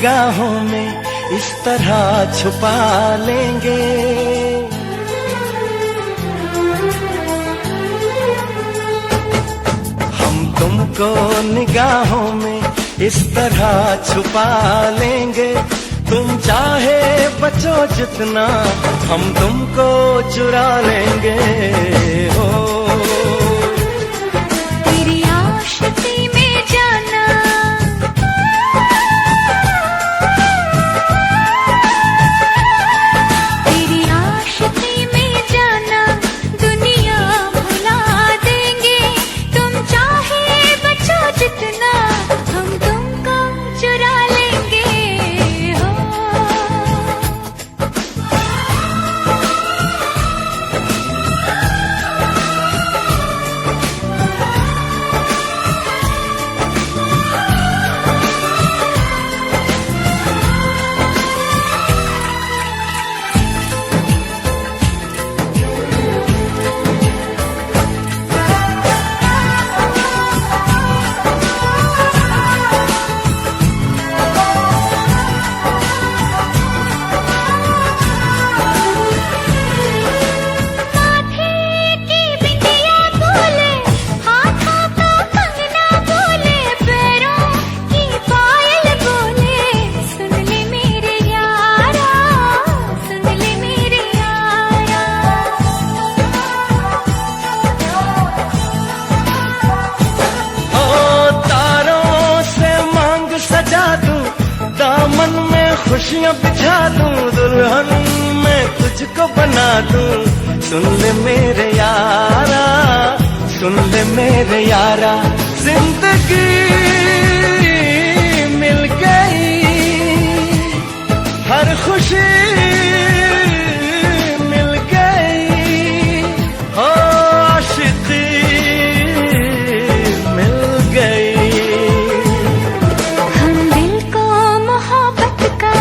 निगाहों में इस तरह छुपा लेंगे। हम तुमको निगाहों में इस तरह छुपा लेंगे। तुम चाहे बचो जितना हम तुमको चुरा लेंगे। हो तेरी आशिकी में जाना, तेरी आशिकी में जाना दुनिया भुला देंगे। तुम चाहे बचो जितना हम तुमको चुरा लेंगे। हो खुशियाँ बिछा दूं, दुल्हन मैं तुझको बना दूं। सुन ले मेरे यारा, सुन ले मेरे यारा, जिंदगी मिल गई, हर खुशी मिल गई। हो आशिकी मिल गई। हम दिल को मोहब्बत का,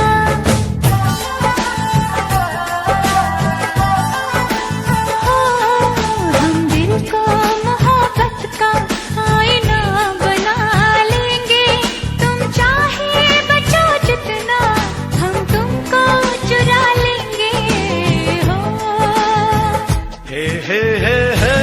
हम दिल को मोहब्बत का आईना बना लेंगे। तुम चाहे बचो जितना हम तुमको चुरा लेंगे। हो हे हे हे हे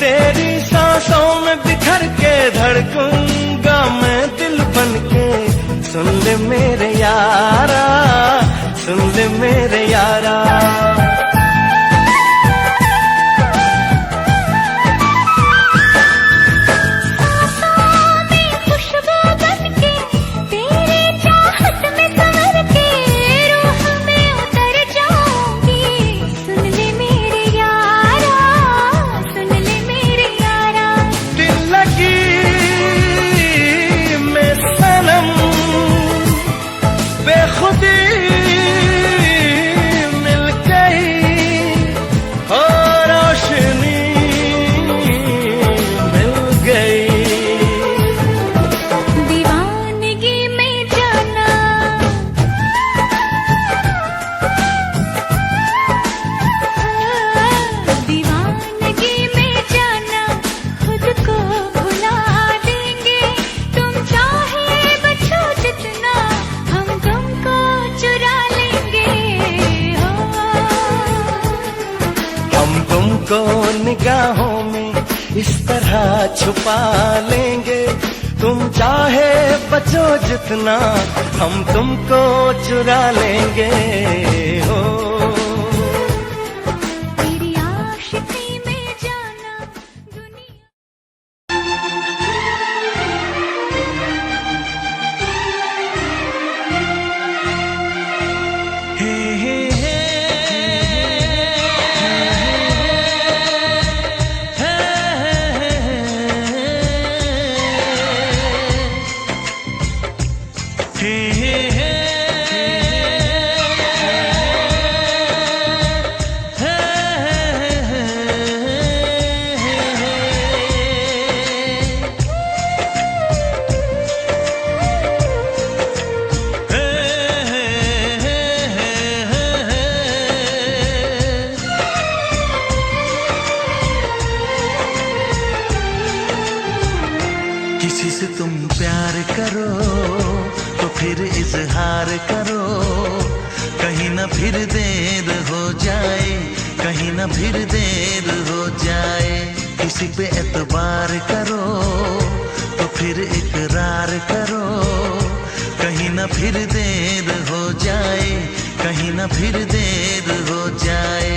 तेरी सांसों में बिखर के धड़कूंगा मैं दिल बनके। सुन ले मेरे यारा, सुन ले मेरे यारा। तुमको निगाहों में इस तरह छुपा लेंगे। तुम चाहे बचो जितना हम तुमको चुरा लेंगे। हो तेरी आशिकी में जाना दुनिया। किसी से तुम प्यार करो तो फिर इजहार करो, कहीं ना फिर देर हो जाए, कहीं ना फिर देर हो जाए। किसी पे एतबार करो तो फिर इकरार करो, कहीं ना फिर देर हो जाए, कहीं ना फिर देर हो जाए।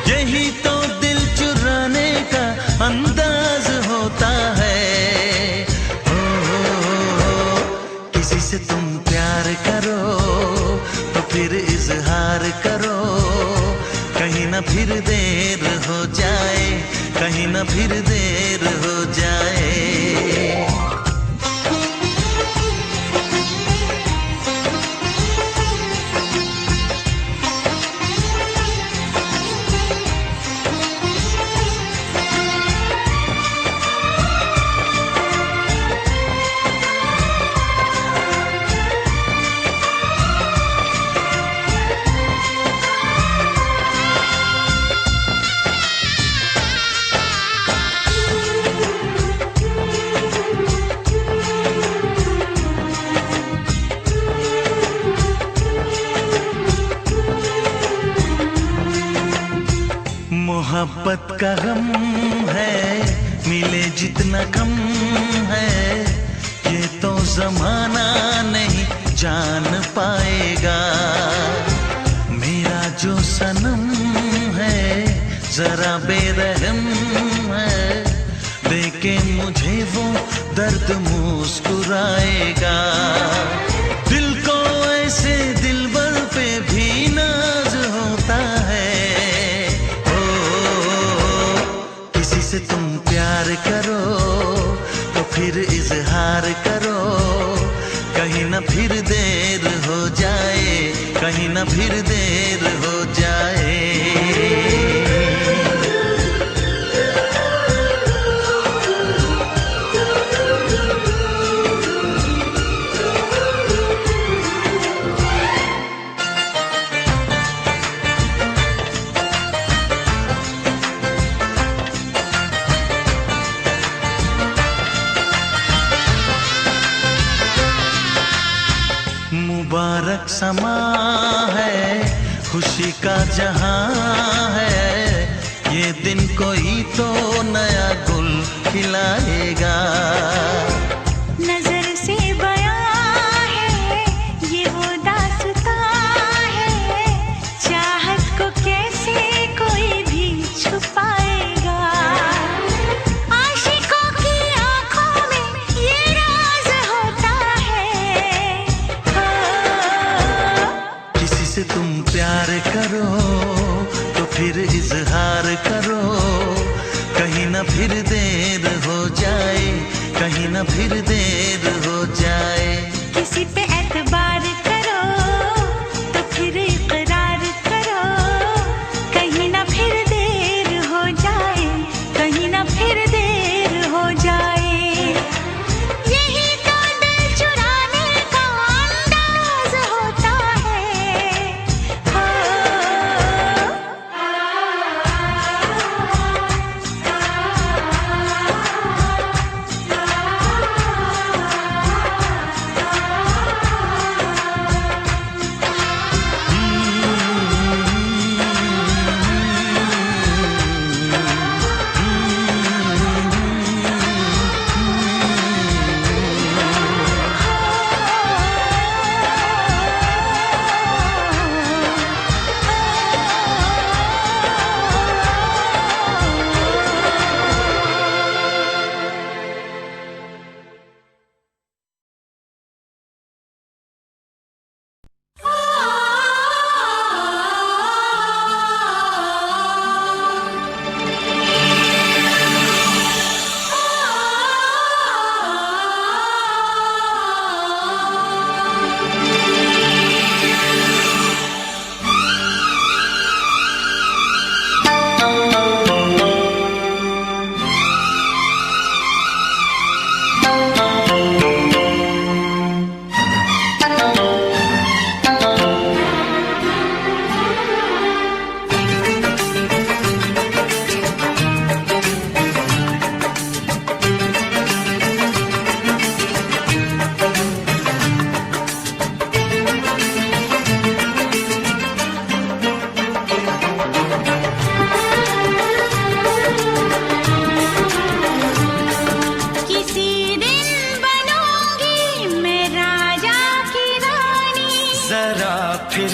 यही तो दिल चुराने का अंदाज होता है। किसी से तुम प्यार करो तो फिर इजहार करो, कहीं ना फिर देर हो जाए, कहीं ना फिर देर हो जाए। मोहब्बत का गम है, मिले जितना कम है, ये तो जमाना नहीं जान पाएगा। मेरा जो सनम है जरा बेरहम है, देखे मुझे वो दर्द मुस्कुराएगा। दिल को ऐसे दिलबर पे भी नाज होता है। से तुम प्यार करो तो फिर इजहार करो, कहीं ना फिर देर हो जाए, कहीं ना फिर देर हो जाए। मुबारक समा है, खुशी का जहां है, ये दिन कोई तो नया गुल खिलाएगा। नजर से बयां है ये वो दास्तां है, चाहत को कैसे कोई भी छुपाएगा। आशिकों की आंखों में ये राज होता है। किसी से तुम प्यार करो तो फिर इजहार करो, कहीं ना फिर देर हो जाए, कहीं ना फिर देर हो जाए। किसी पे एतबार करो तो फिर इकरार करो, कहीं ना फिर देर हो जाए, कहीं ना फिर देर हो जाए। यही तो दिल चुराने का अंदाज होता है।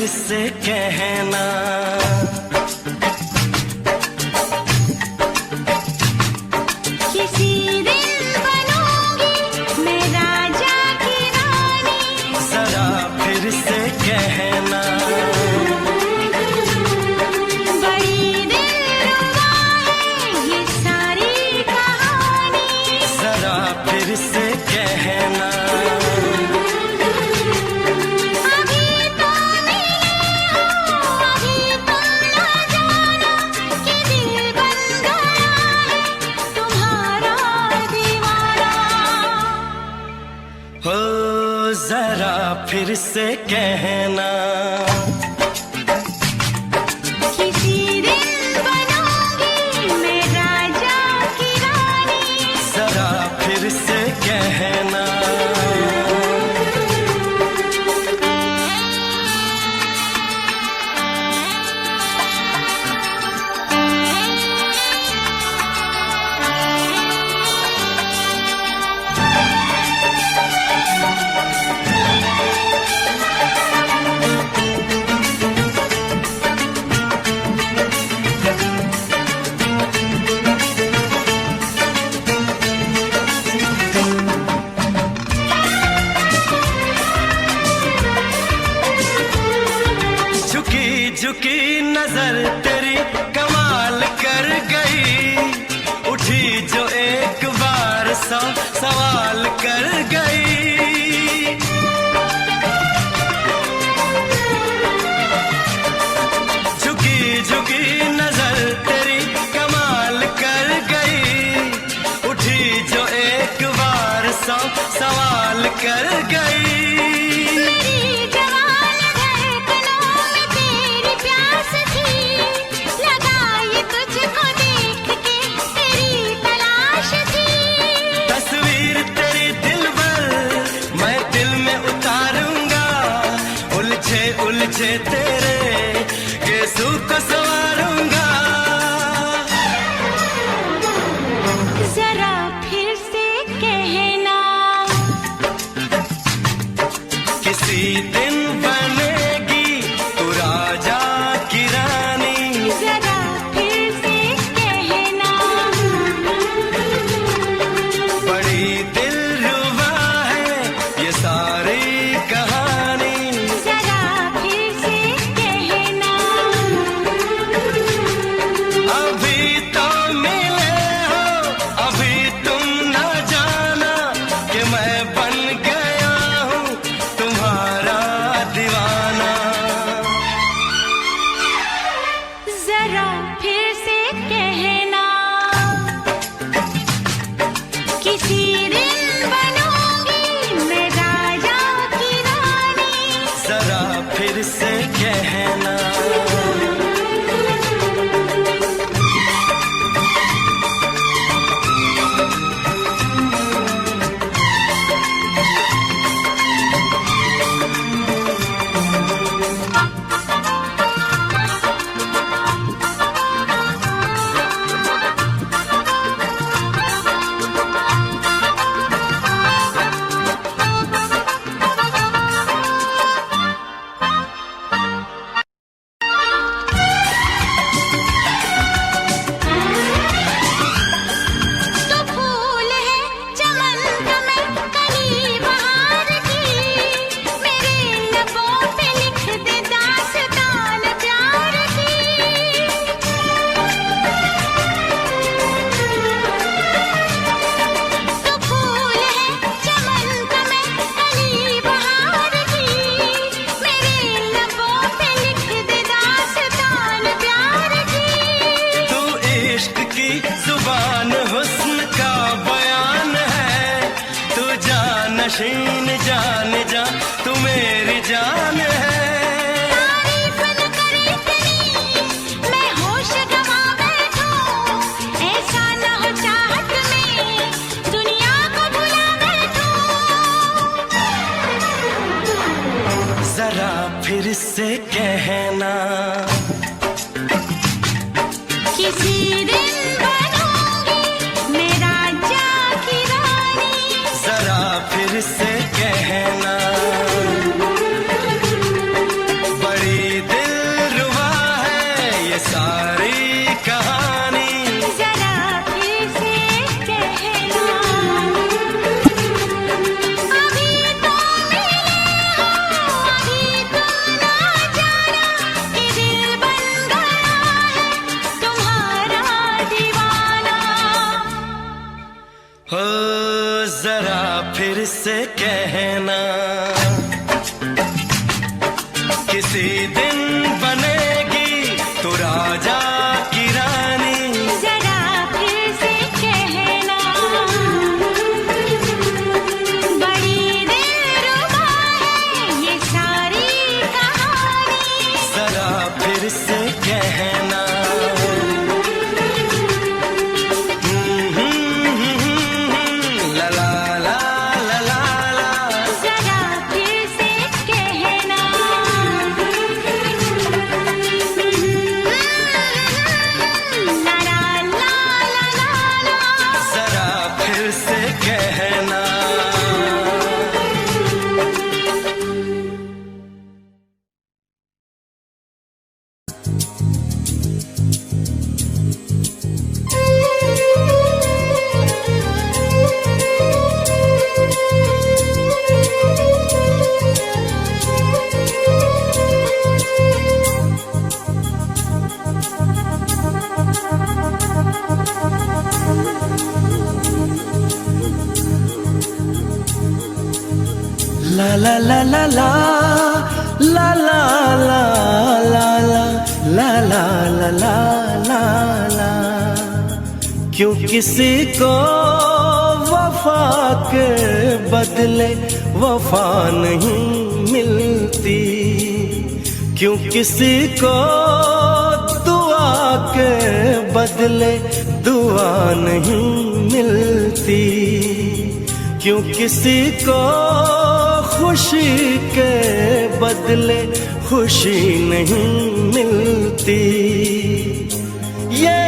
फिर से कहना। किसी दिन बनूंगी मैं राजा की रानी, जरा फिर से कहना। बड़ी दिलरुबा है ये सारी कहानी, जरा फिर से कहना। अभी तो मिले हो, अभी तुम न जाना कि दिल बन गया है तुम्हारा दीवाना। हो जरा फिर से कहना। किसी दिन बनूंगी मैं राजा की रानी, जरा फिर से कहना। झुकी झुकी नजर तेरी कमाल कर गई, उठी जो एक बार सौ सवाल कर गई। झुकी झुकी नजर तेरी कमाल कर गई, उठी जो एक बार सौ सवाल कर गई। मेरी जवान धड़कनों में तेरी प्यास थी, लगाई तुझको देख के तेरी तलाश थी। तस्वीर तेरी दिल भर मैं दिल में उतारूंगा, उलझे उलझे तेरे गेसू को संवारूंगा। जरा फिर से कहना, किसी दिन बनेगी तू राजा की रानी, जरा फिर से कहना। बड़ी दिलरुबा है ये सारी कहानी। जरा फिर से कहना, अभी तो मिले हो, अभी तुम न जाना कि मैं बन गया हूँ तुम्हारा दीवाना। जरा फिर से कहना, किसी दिन बनूंगी मैं राजा की रानी, जरा फिर से कहना। तो फूल है चमन का मैं कली बहार की, मेरे लबों पे लिख दे दास्तान प्यार की। तो फूल है चमन का मैं कली बहार की, मेरे लबों पे लिख दे दास्तान प्यार की। तू इश्क की जुबान हुस्न का बयान है, तू जानशीन जान जा तू मेरी जान है। तारीफ न करे तेरी मैं होश गवा बैठूं, ऐसा न हो चाहत में दुनिया को भुला बैठूं। जरा फिर से कहना, किसी दिन बनूंगी मैं राजा की रानी, जरा फिर से कहना। बड़ी हो जरा फिर से कहना, किसी दिन बनेगी तू राजा की रानी। जरा फिर से कहना, बड़ी दिलरुबा है ये सारी कहानी। जरा फिर से कहना, ला ला ला ला ला ला। जरा फिर से कहना, ला ला ला ला ला। जरा फिर से कहना। La la la la la la la la la la la la la la la la। क्यों किसी को वफा के बदले वफा नहीं मिलती, क्यों किसी को दुआ के बदले दुआ नहीं मिलती, क्यों किसी को खुशी के बदले खुशी नहीं मिलती। ये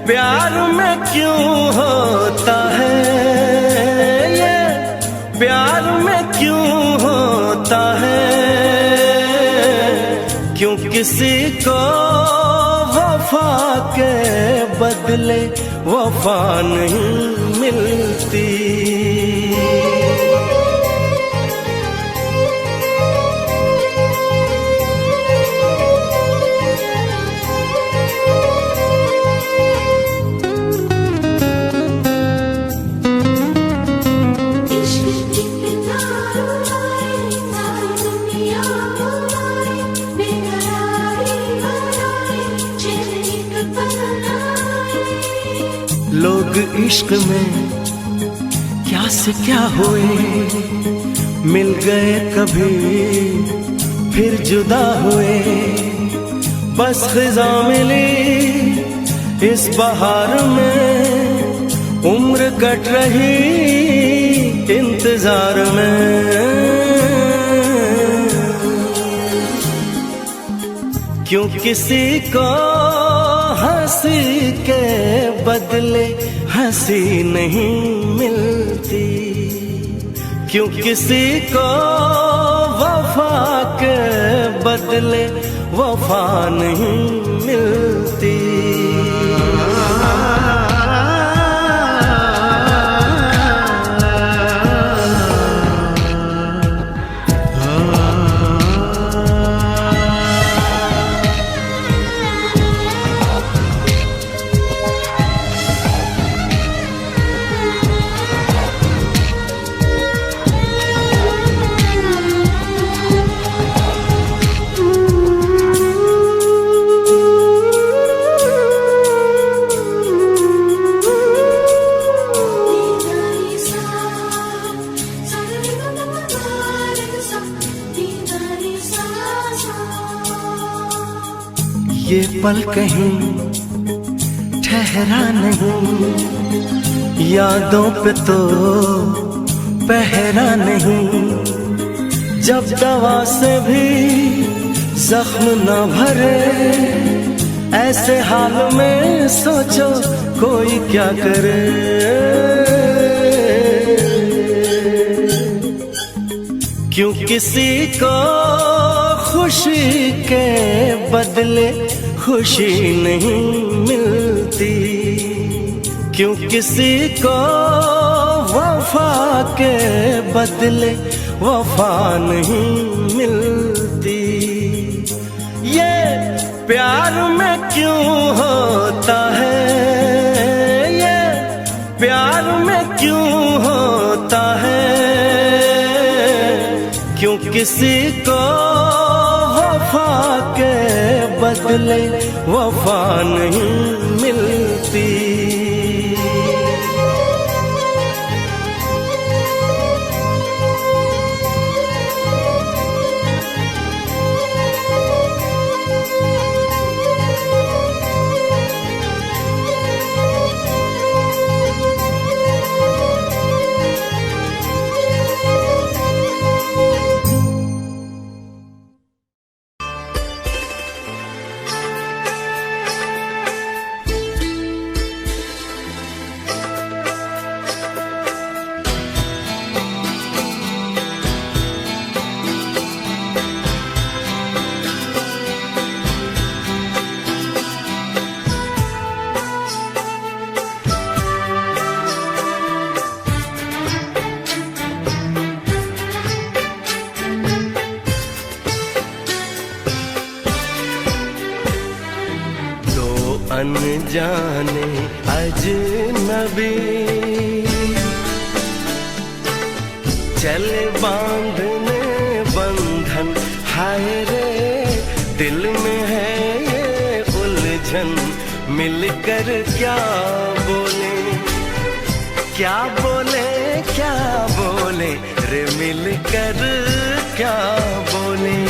प्यार में क्यों होता है, ये प्यार में क्यों होता है, क्यों किसी को वफा के बदले वफा नहीं मिलती। लोग इश्क में क्या से क्या हुए, मिल गए कभी फिर जुदा हुए। बस खिज़ा मिली इस बहार में, उम्र कट रही इंतजार में। क्यों किसी को हंसी के बदले हंसी नहीं मिलती, क्यों किसी को वफा के बदले वफा नहीं मिलती। ये पल कहीं ठहरा नहीं, यादों पे तो पहरा नहीं। जब दवा से भी जख्म न भरे, ऐसे हाल में सोचो कोई क्या करे। क्यों किसी को खुशी के बदले खुशी नहीं मिलती, क्यों किसी को वफा के बदले वफा नहीं मिलती। ये प्यार में क्यों होता है, ये प्यार में क्यों होता है, क्यों किसी को वफा के बदले वफा नहीं मिलती। अनजाने अजनबी चले बांधने बंधन, हाय रे दिल में है ये उलझन। मिलकर क्या बोले, क्या बोले, क्या बोले रे, मिलकर क्या बोले।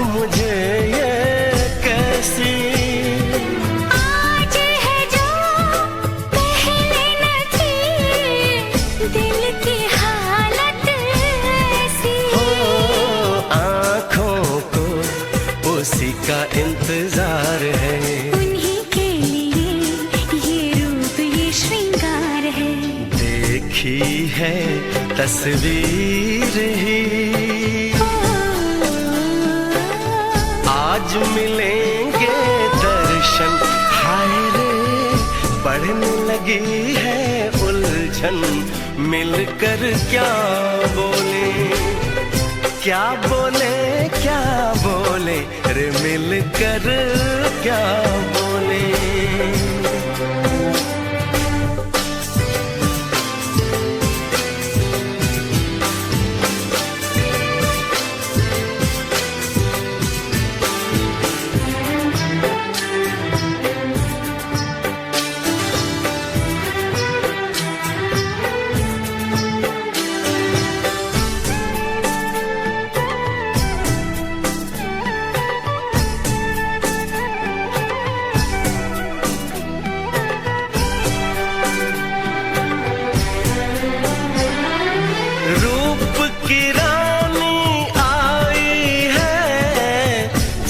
मुझे ये कैसी आज है जो पहले न थी, दिल की हालत ऐसी हो, आँखों को उसी का इंतजार है। उन्हीं के लिए ये रूप ये श्रृंगार है। देखी है तस्वीर ही, आज मिलेंगे दर्शन, हाय रे बढ़ने लगी है उलझन। मिलकर क्या बोले, क्या बोले, क्या बोले रे, मिलकर क्या बोले।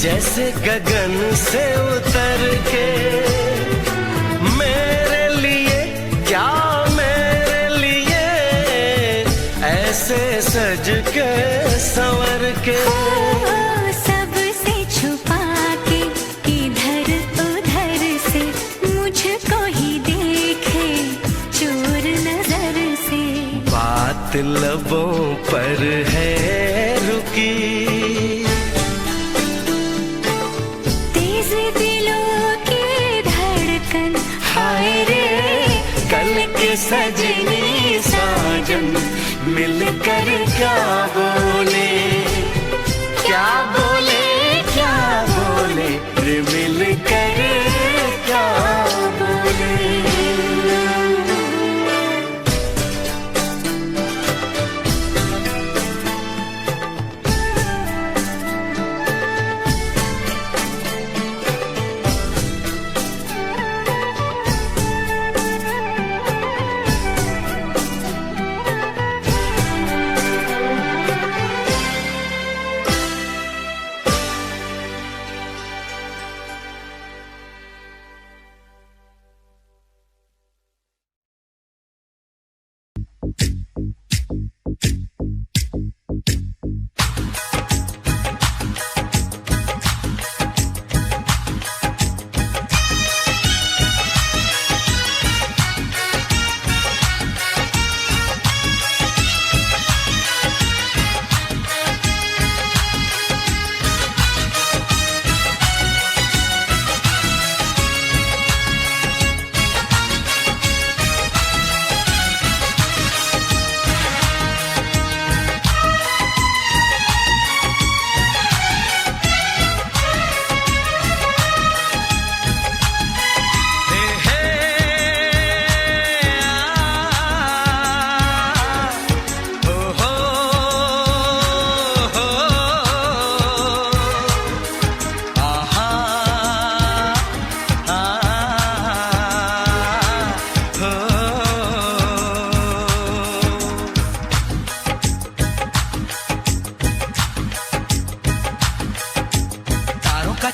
जैसे गगन से उतर के, मेरे लिए क्या मेरे लिए ऐसे सज के संवर के। सबसे छुपा के इधर उधर से मुझको ही देखे चोर नजर से। बात लबों पर है रुकी, सजनी साजन मिलकर क्या बोले, क्या बोले, क्या बोले रे, मिलकर क्या बोले।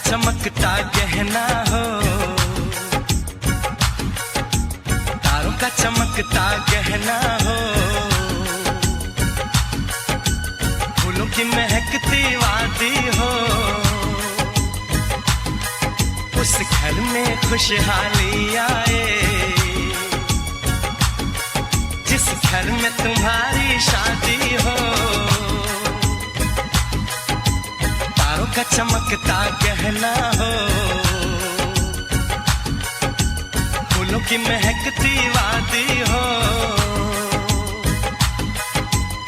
चमकता गहना हो, तारों का चमकता गहना हो, फूलों की महकती वादी हो, उस घर में खुशहाली आए जिस घर में तुम्हारी शादी हो। तारों का चमकता गहना हो, फूलों की महकती वादी हो,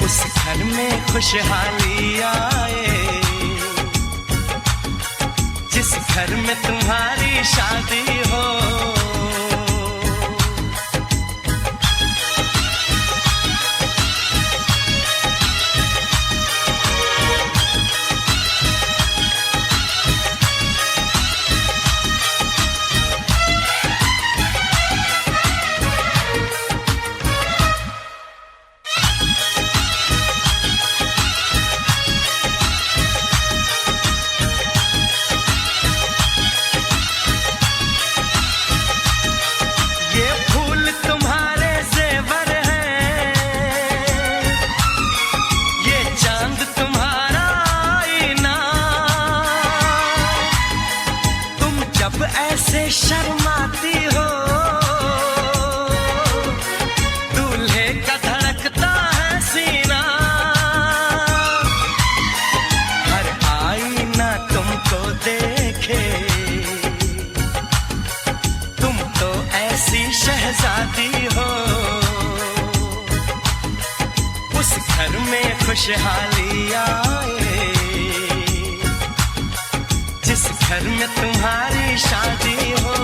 उस घर में खुशहाली आए जिस घर में तुम्हारी शादी हो। ऐसे शर्माती हो, दूल्हे का धड़कता है सीना, हर आईना तुमको देखे, तुम तो ऐसी शहजादी हो, उस घर में खुशहाली आए जिस घर में तुम्हारी शादी हो।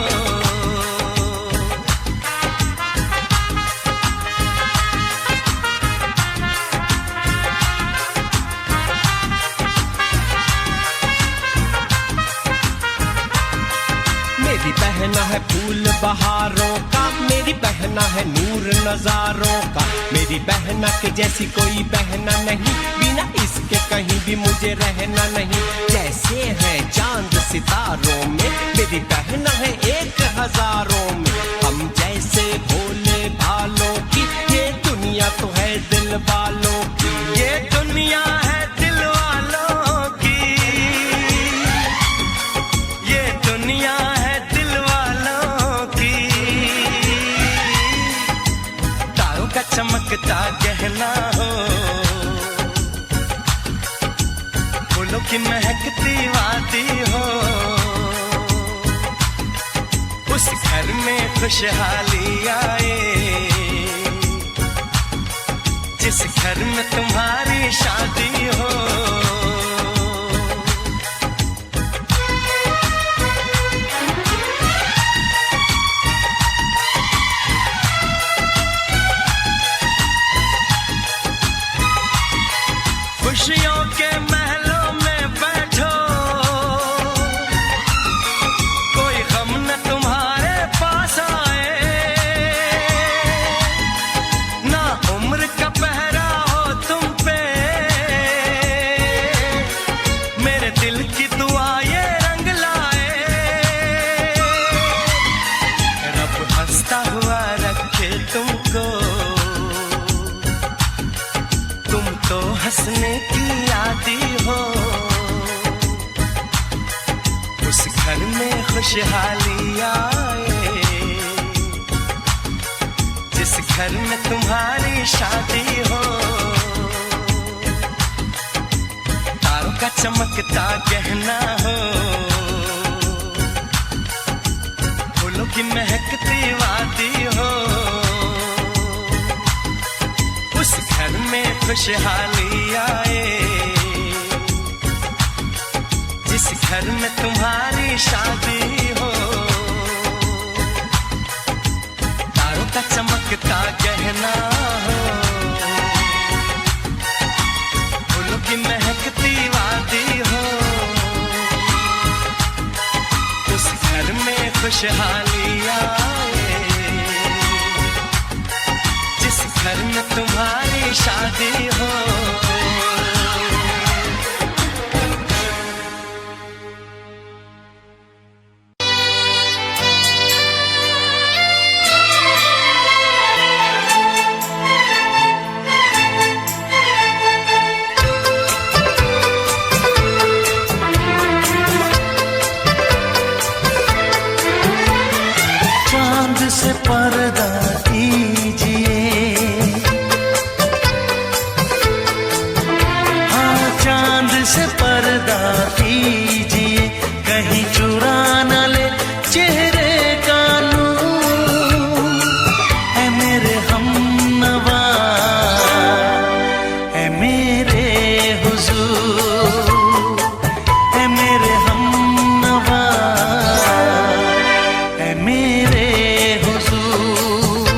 मेरी बहना है फूल बहारों का, मेरी बहना है नूर नजारों का, मेरी बहना के जैसी कोई बहना नहीं, बिना इसके कहीं भी मुझे रहना नहीं। जैसे है चांद सितारों में, मेरी बहना है 1000 में, हम जैसे भोले भालों की, ये दुनिया तो है दिल वालों की, ये दुनिया है दिल वालों की, ये दुनिया है दिल वालों की। तारों का चमकता गहना हो, फूलों की महकती वादी हो, उस घर में खुशहाली आए जिस घर में तुम्हारी शादी हो। खुशहाली आए, जिस घर में तुम्हारी शादी हो, तारों का चमकता गहना हो, फूलों की महकती वादी हो, उस घर में खुशहाली आए, जिस घर में तुम्हारी शादी हो, तारों का चमकता गहना हो, फूलों की महकती वादी हो, उस घर में खुशहाली आए, जिस घर में तुम्हारी शादी हो। चांद से पर्दा कीजिए, हाँ चांद से पर्दा कीजिए, कहीं चुरा न ले चेहरे का नूर। है मेरे हमनवा, है मेरे हुजूर, है मेरे हमनवा, है मेरे हुजूर।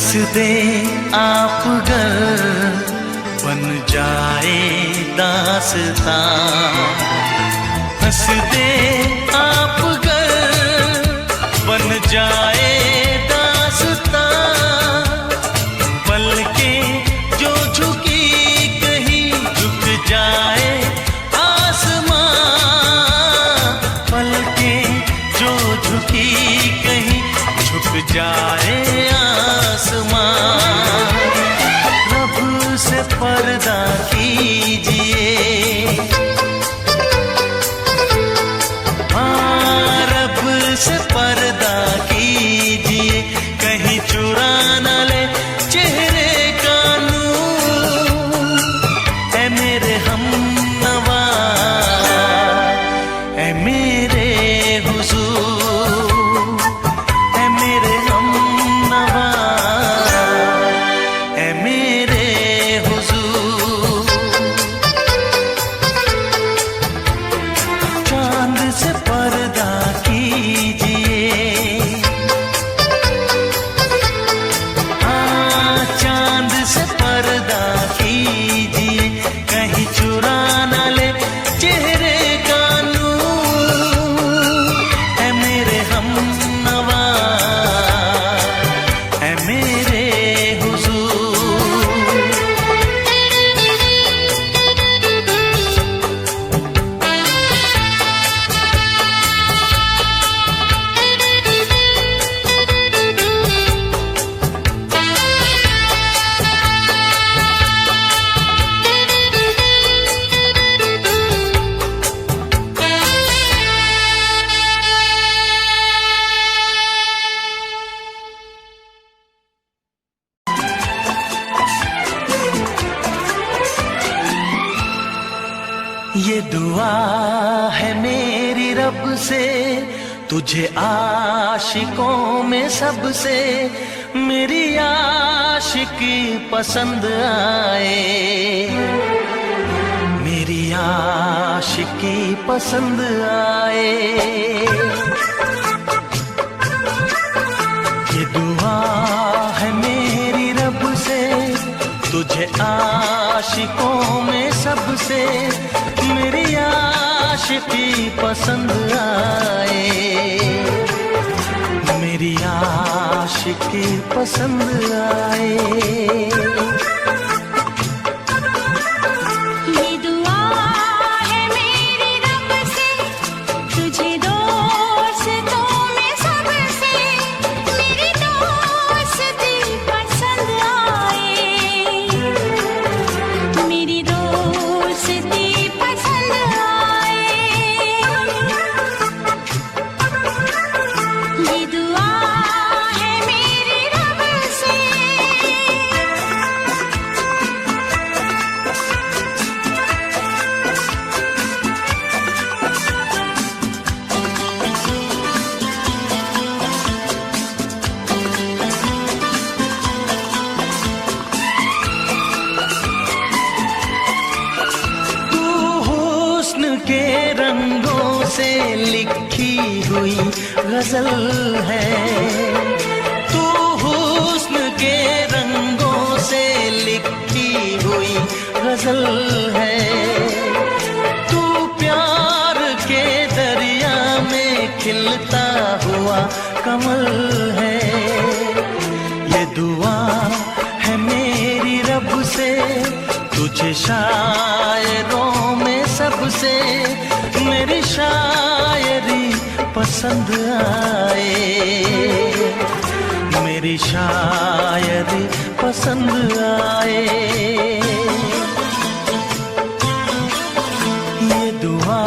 हंस दे आप गर बन जाए दास्तां, हंस दे आप गर बन जाए दास्तां, पलकें जो झुकी कहीं झुक जाए आसमां, पलकें जो झुकी कहीं झुक जाए आसमां। रब से पर्दा कीजिए, हाँ रब से पर्दा कीजिए, कहीं चुरा न ले चेहरे का नूर। ऐ मेरे हमनवा, ऐ मेरे हुजूर, ऐ मेरे हमनवा, ऐ मेरे हुजूर। चांद से पर्दा कीजिए, हाँ चांद से पर्दा कीजिए, कहीं चुरा न ले चेहरे का नूर। ऐ मेरे हमनवा, ऐ मेरे हुजूर। ये दुआ है मेरी रब से, तुझे आशिकों में सबसे मेरी आशिकी पसंद आए, मेरी आशिकी पसंद आए। ये दुआ है मेरी रब से, तुझे आशिकों में सबसे मेरी आशिकी पसंद आए, मेरी आशिकी पसंद आए। ये दुआ है मेरी रब से, तुझे दोस्तों में सबसे मेरी दोस्ती पसंद आए, मेरी दोस्ती पसंद आए। ये दुआ है मेरी रब से। तू हुस्न के रंगों से लिखी हुई गजल है, तू हुस्न के रंगों से लिखी हुई गजल है। तू प्यार के दरिया में खिलता हुआ कमल है। ये दुआ है मेरी रब से, तुझे शायरों में सबसे मेरी शायरी पसंद आए, मेरी शायरी पसंद आए। ये दुआ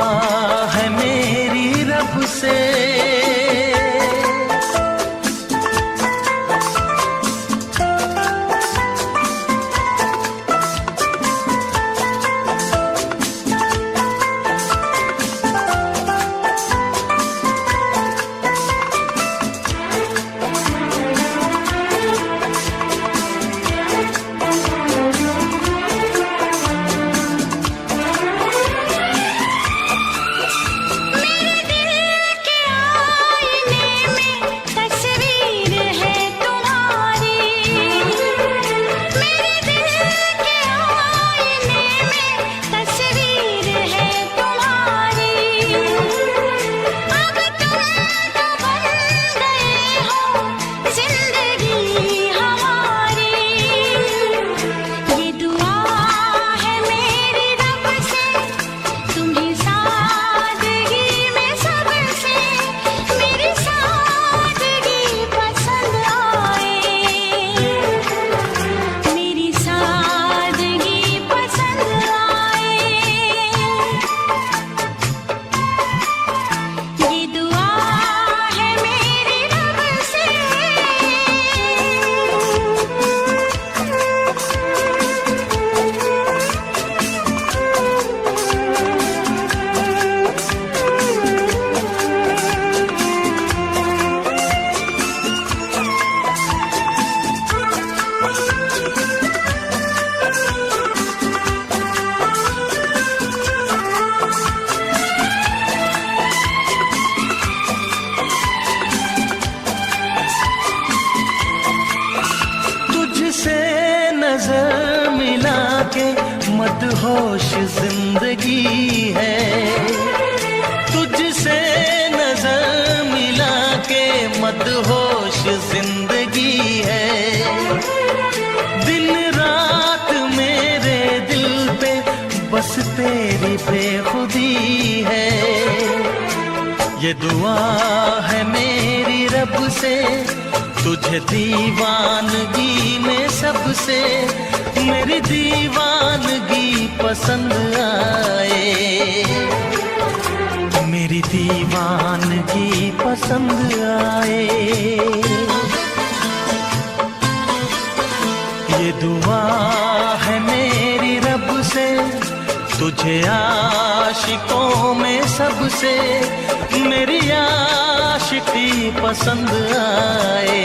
है मेरी रब से। मदहोश जिंदगी है, तुझसे नजर मिला के मदहोश जिंदगी है। दिन रात मेरे दिल पे बस तेरी बेखुदी है। ये दुआ है मेरी रब से, तुझे दीवानगी में सबसे मेरी दीवानगी पसंद आए, मेरी दीवानगी पसंद आए। ये दुआ है मेरी रब से, तुझे आशिकों में सबसे मेरी आशिकी पसंद आए,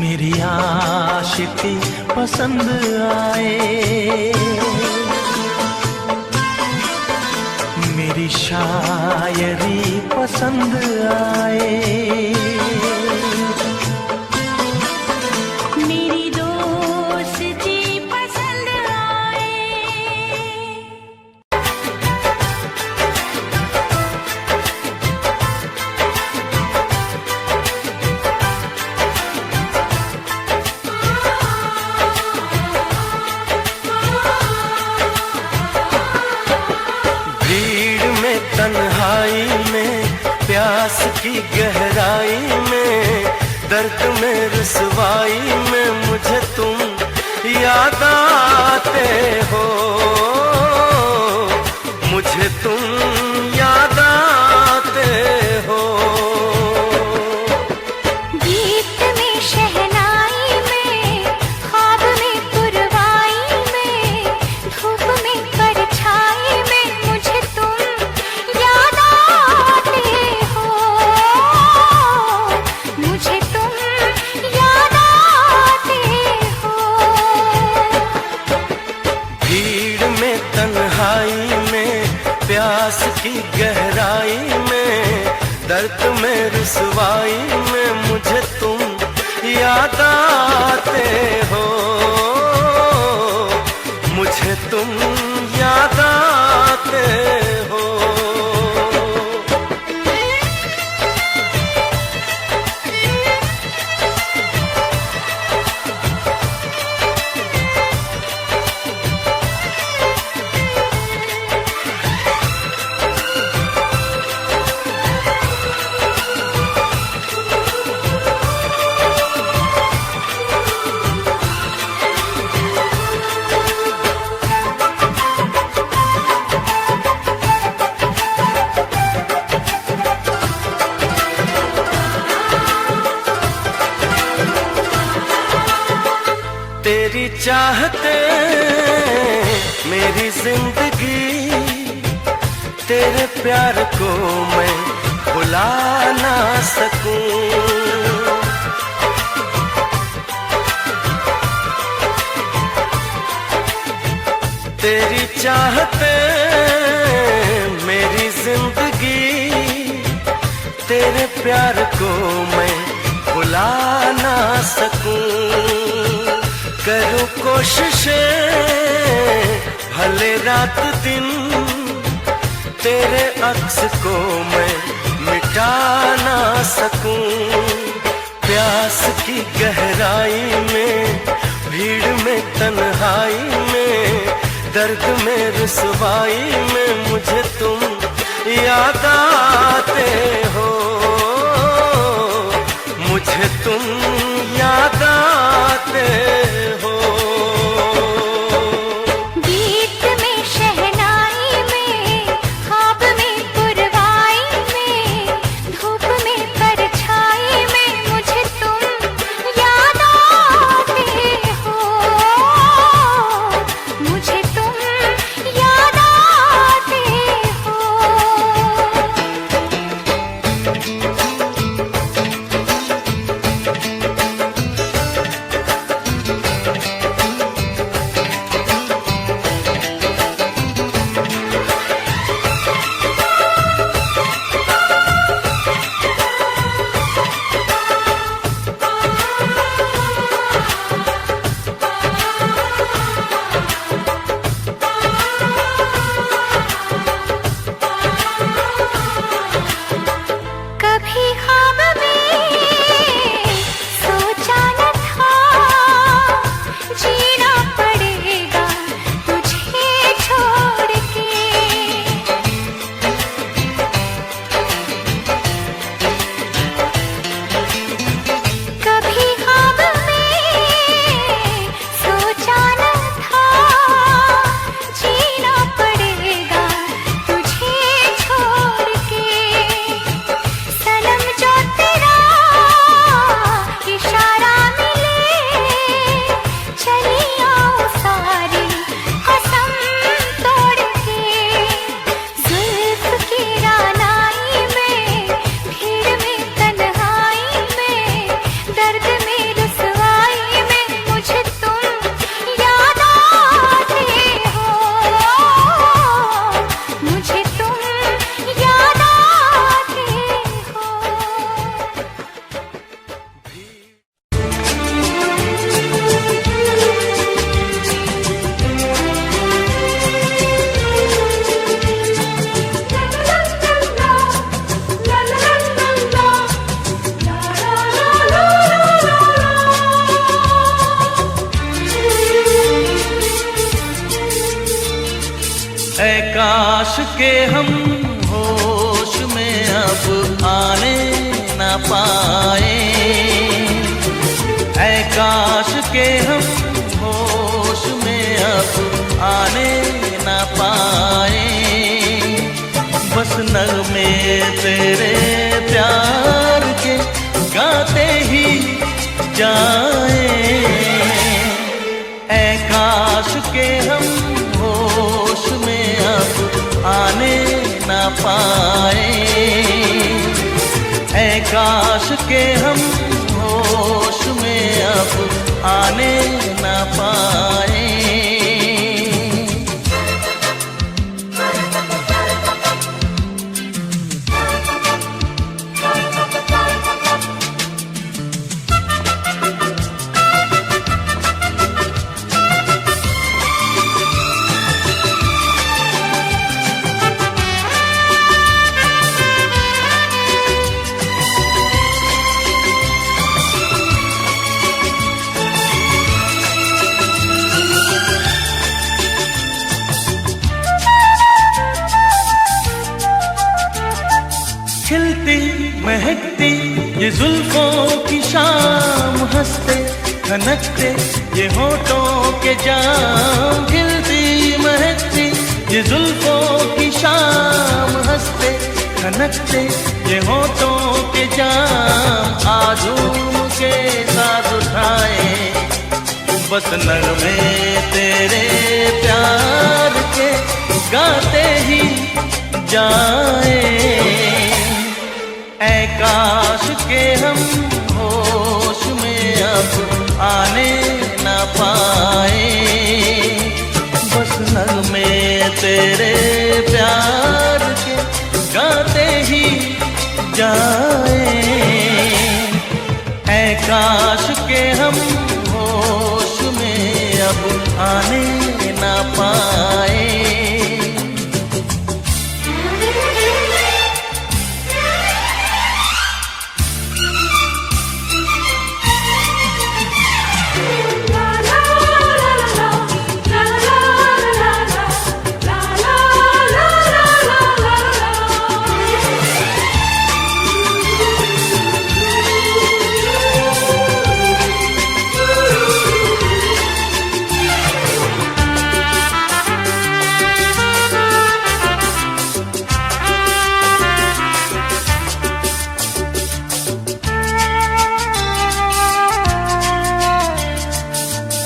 मेरी आशिकी पसंद आए। मेरी शायरी पसंद आए, मेरी दोस्ती पसंद आए। भीड़ में तन्हाई में प्यास की गहराई में दर्द में रुसवाई में मुझे तुम याद आते हो, मुझे तुम याद आते हो। गीत में शहनाई में, ख्वाब में पुरवाई में, धूप में परछाई में मुझे तुम याद आते हो, मुझे तुम याद आते हो। भीड़ में तन्हाई में प्यास की गहराई में दर्द में रुसवाई में मुझे तुम याद आते हो, मुझे तुम याद आते हो। तेरी चाहते मेरी जिंदगी, तेरे प्यार को मैं भुला ना सकूं। तेरी चाहते मेरी जिंदगी, तेरे प्यार को मैं भुला ना सकूं। करूं कोशिशें भले रात दिन, तेरे अक्स को मैं मिटा ना सकूं। प्यास की गहराई में, भीड़ में तन्हाई में, दर्द में रुसवाई में मुझे तुम याद आते हो, मुझे तुम याद आते हो। गीत में शहनाई में, ख्वाब में पुरवाई में, धूप में परछाई में मुझे तुम याद आते हो, मुझे तुम याद आते हो। काश के हम होश में अब आने ना पाए, ऐ काश के हम होश में अब आने ना पाए। बस नगमे तेरे प्यार के गाते ही जाए, ऐ काश के हम होश में अब आने ना पाए, ऐ काश के हम होश में अब आने ना पाए। खिलती महकती ये जुल्फों की शाम, हंसते खनकते ये होठों के जाम। खिलती महकती ये जुल्फों की शाम, हंसते खनकते ये होठों के जाम। आजूम के साथ उठाए बस नगमे तेरे प्यार के गाते ही जाए, ऐ काश के हम होश में अब आने ना पाए। बस नगमे तेरे प्यार के गाते ही जाए, ऐ काश के हम होश में अब आने ना पाए।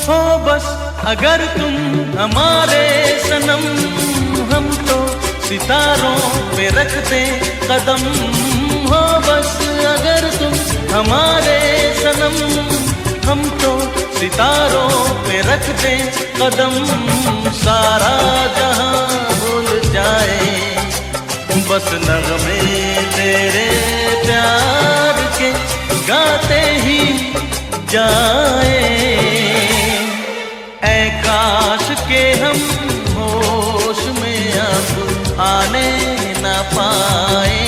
हो बस अगर तुम हमारे सनम, हम तो सितारों पे रखते कदम। हो बस अगर तुम हमारे सनम, हम तो सितारों पे रखते कदम। सारा जहां भूल जाए बस नगमे तेरे प्यार के गाते ही जाए, ऐ काश के हम होश में अब आने ना पाए,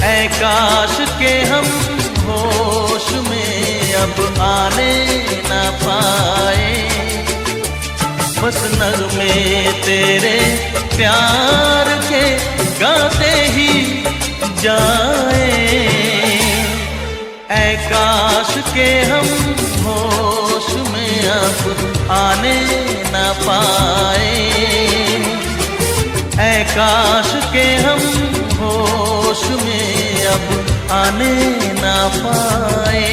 ऐ काश के हम होश में अब आने ना पाए। बस नगमे तेरे प्यार के गाते ही जाए, ऐ काश के हम होश में अब आने ना पाए, ऐ काश के हम होश में अब आने ना पाए।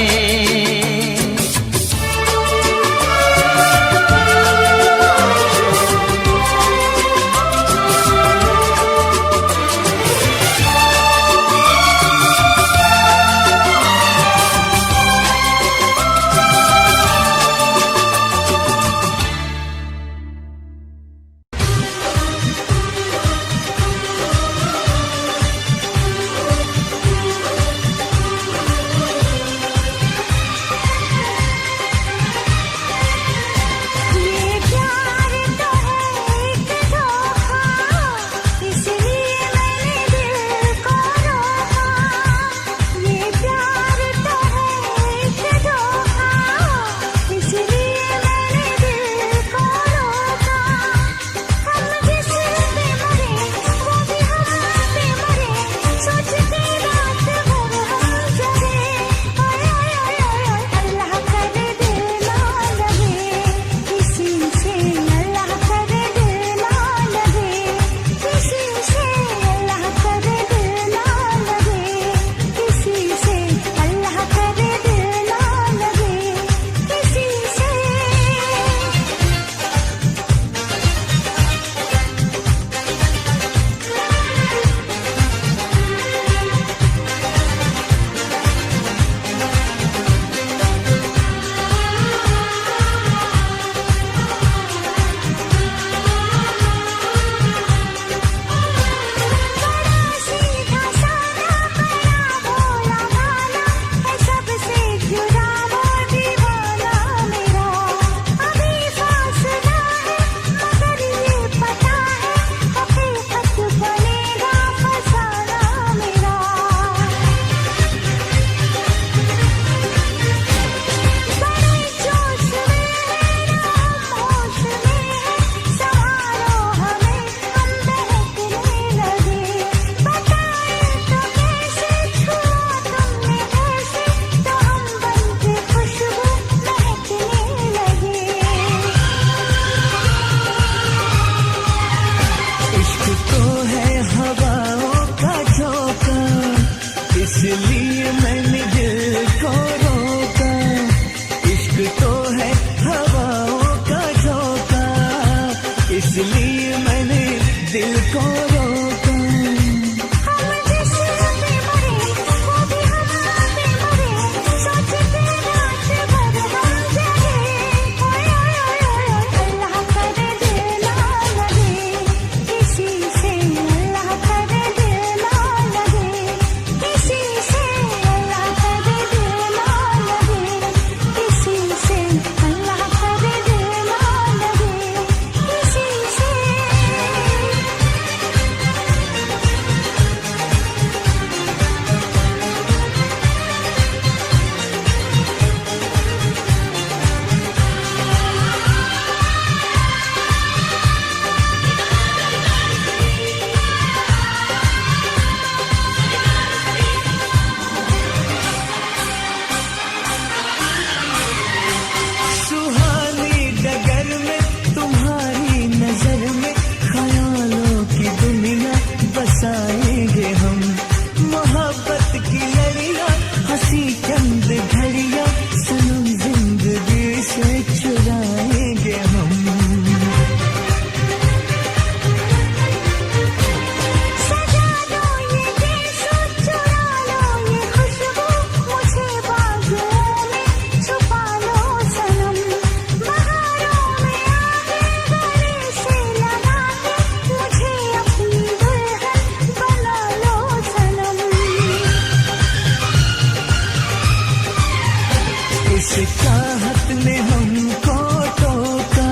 चाहत ने हमको टोका,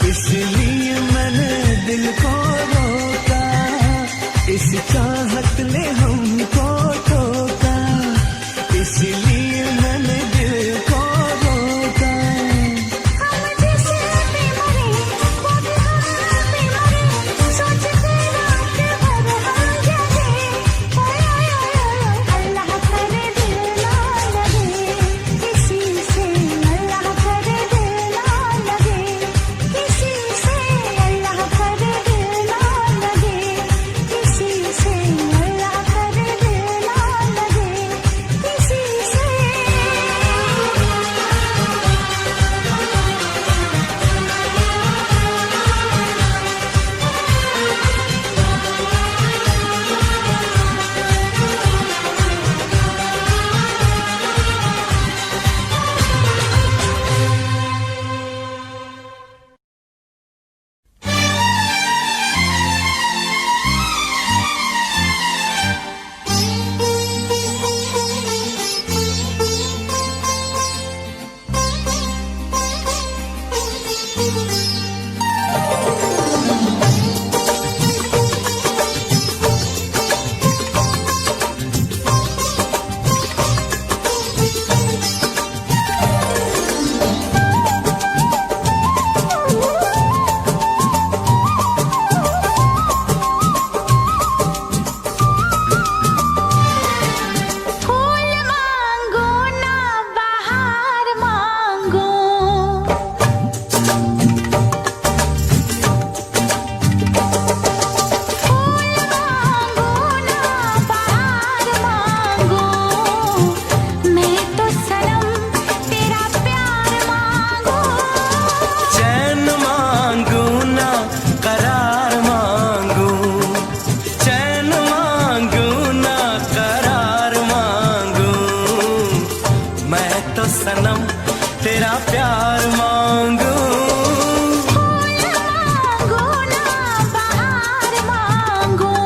इसलिए मैंने दिल को रोका। इस चाहत ने हमको टोका, इसलिए मैंने दिल को रोका। हम जिसे भी मरे वो भी हम पे मरे, सोचते रात भर हम जगे। ओए ओए ओए अल्लाह करे दिल ना लगे किसी से, अल्लाह करे दिल ना लगे किसी से, अल्लाह करे दिल ना लगे किसी से, अल्लाह करे दिल ना लगे किसी से। फूल मांगो ना बाहर मांगो, फूल मांगो ना बाहर मांगो, मैं तो सनम तेरा प्यार मांगू। चैन मांगू ना करार मांगू, चैन मांगू ना करार मांगू, मैं तो सनम तेरा प्यार मांगू। फूल मांगो ना बाहर मांगो।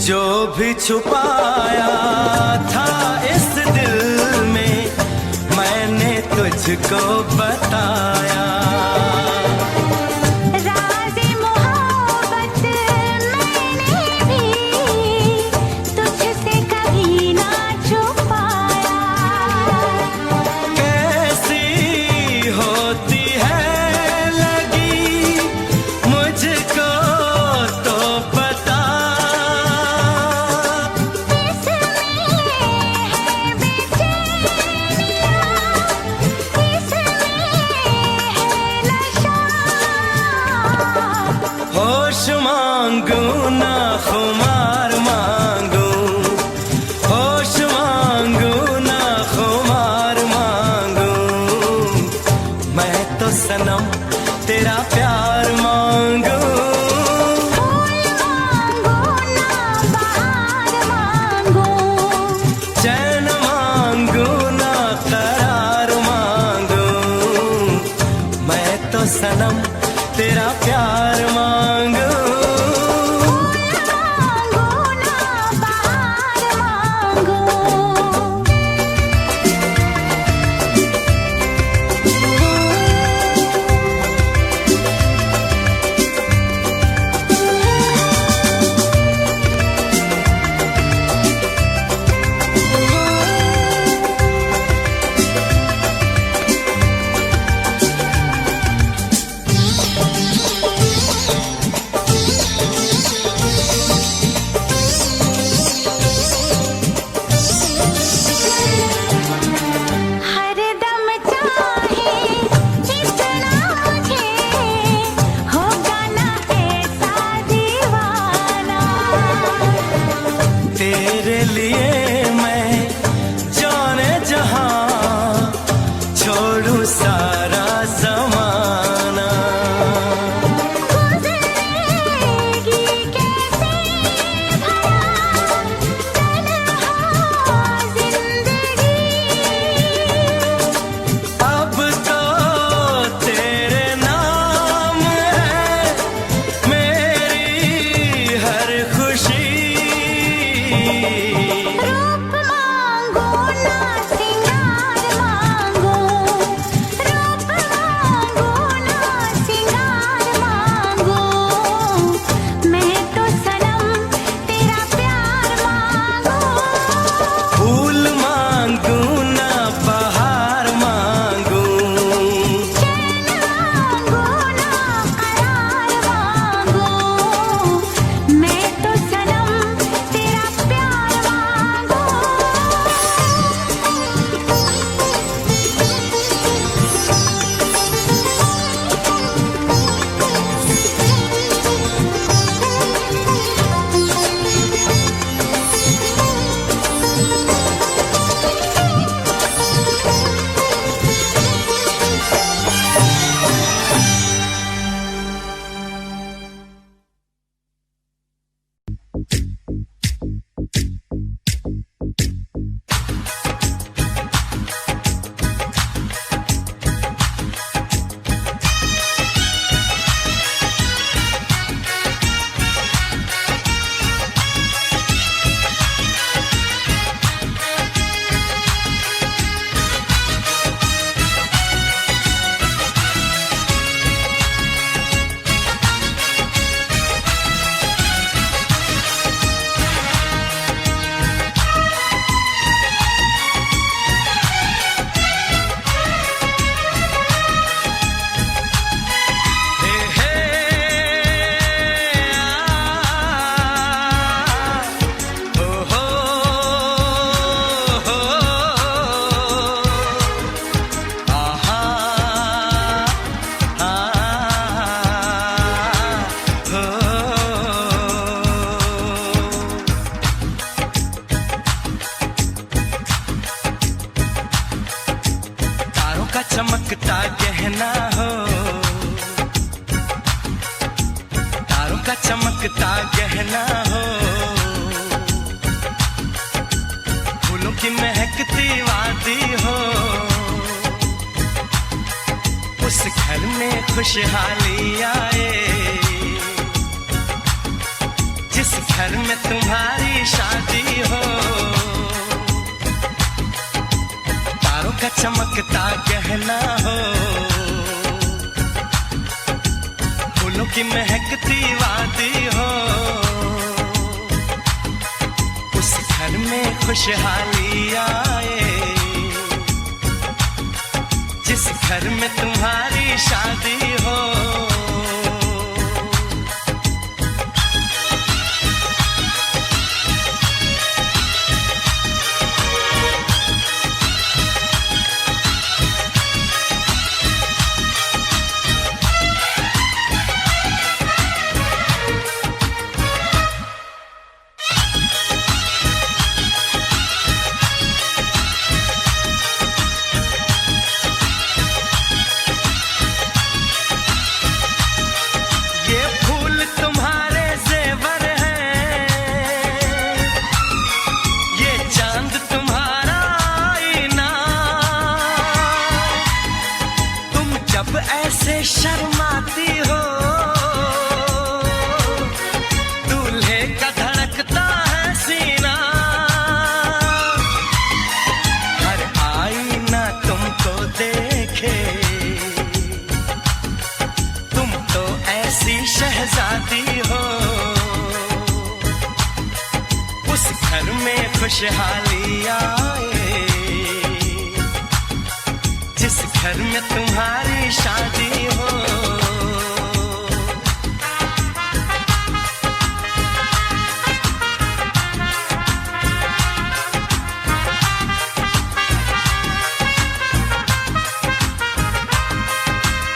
जो भी छुपाया था इस दिल में मैंने तुझको बताया। राज़े मोहब्बत मैंने भी तुझसे कभी ना छुपाया। कैसी होती है लगी मुझको तो पता, इसमें है बेचैनियाँ, इसमें चमकता गहना हो, तारों का चमकता गहना हो, फूलों की महकती वादी हो, उस घर में खुशहाली आए जिस घर में तुम्हारी शादी हो। तारों का चमकता गहना हो, फूलों की महकती वादी हो, उस घर में खुशहाली आए जिस घर में तुम्हारी शादी हो। ऐसे शर्माती हो, दूल्हे का धड़कता है सीना, हर आईना तुमको देखे, तुम तो ऐसी शहजादी हो, उस घर में खुशहाली आए जिस घर में तुम्हारी शादी हो।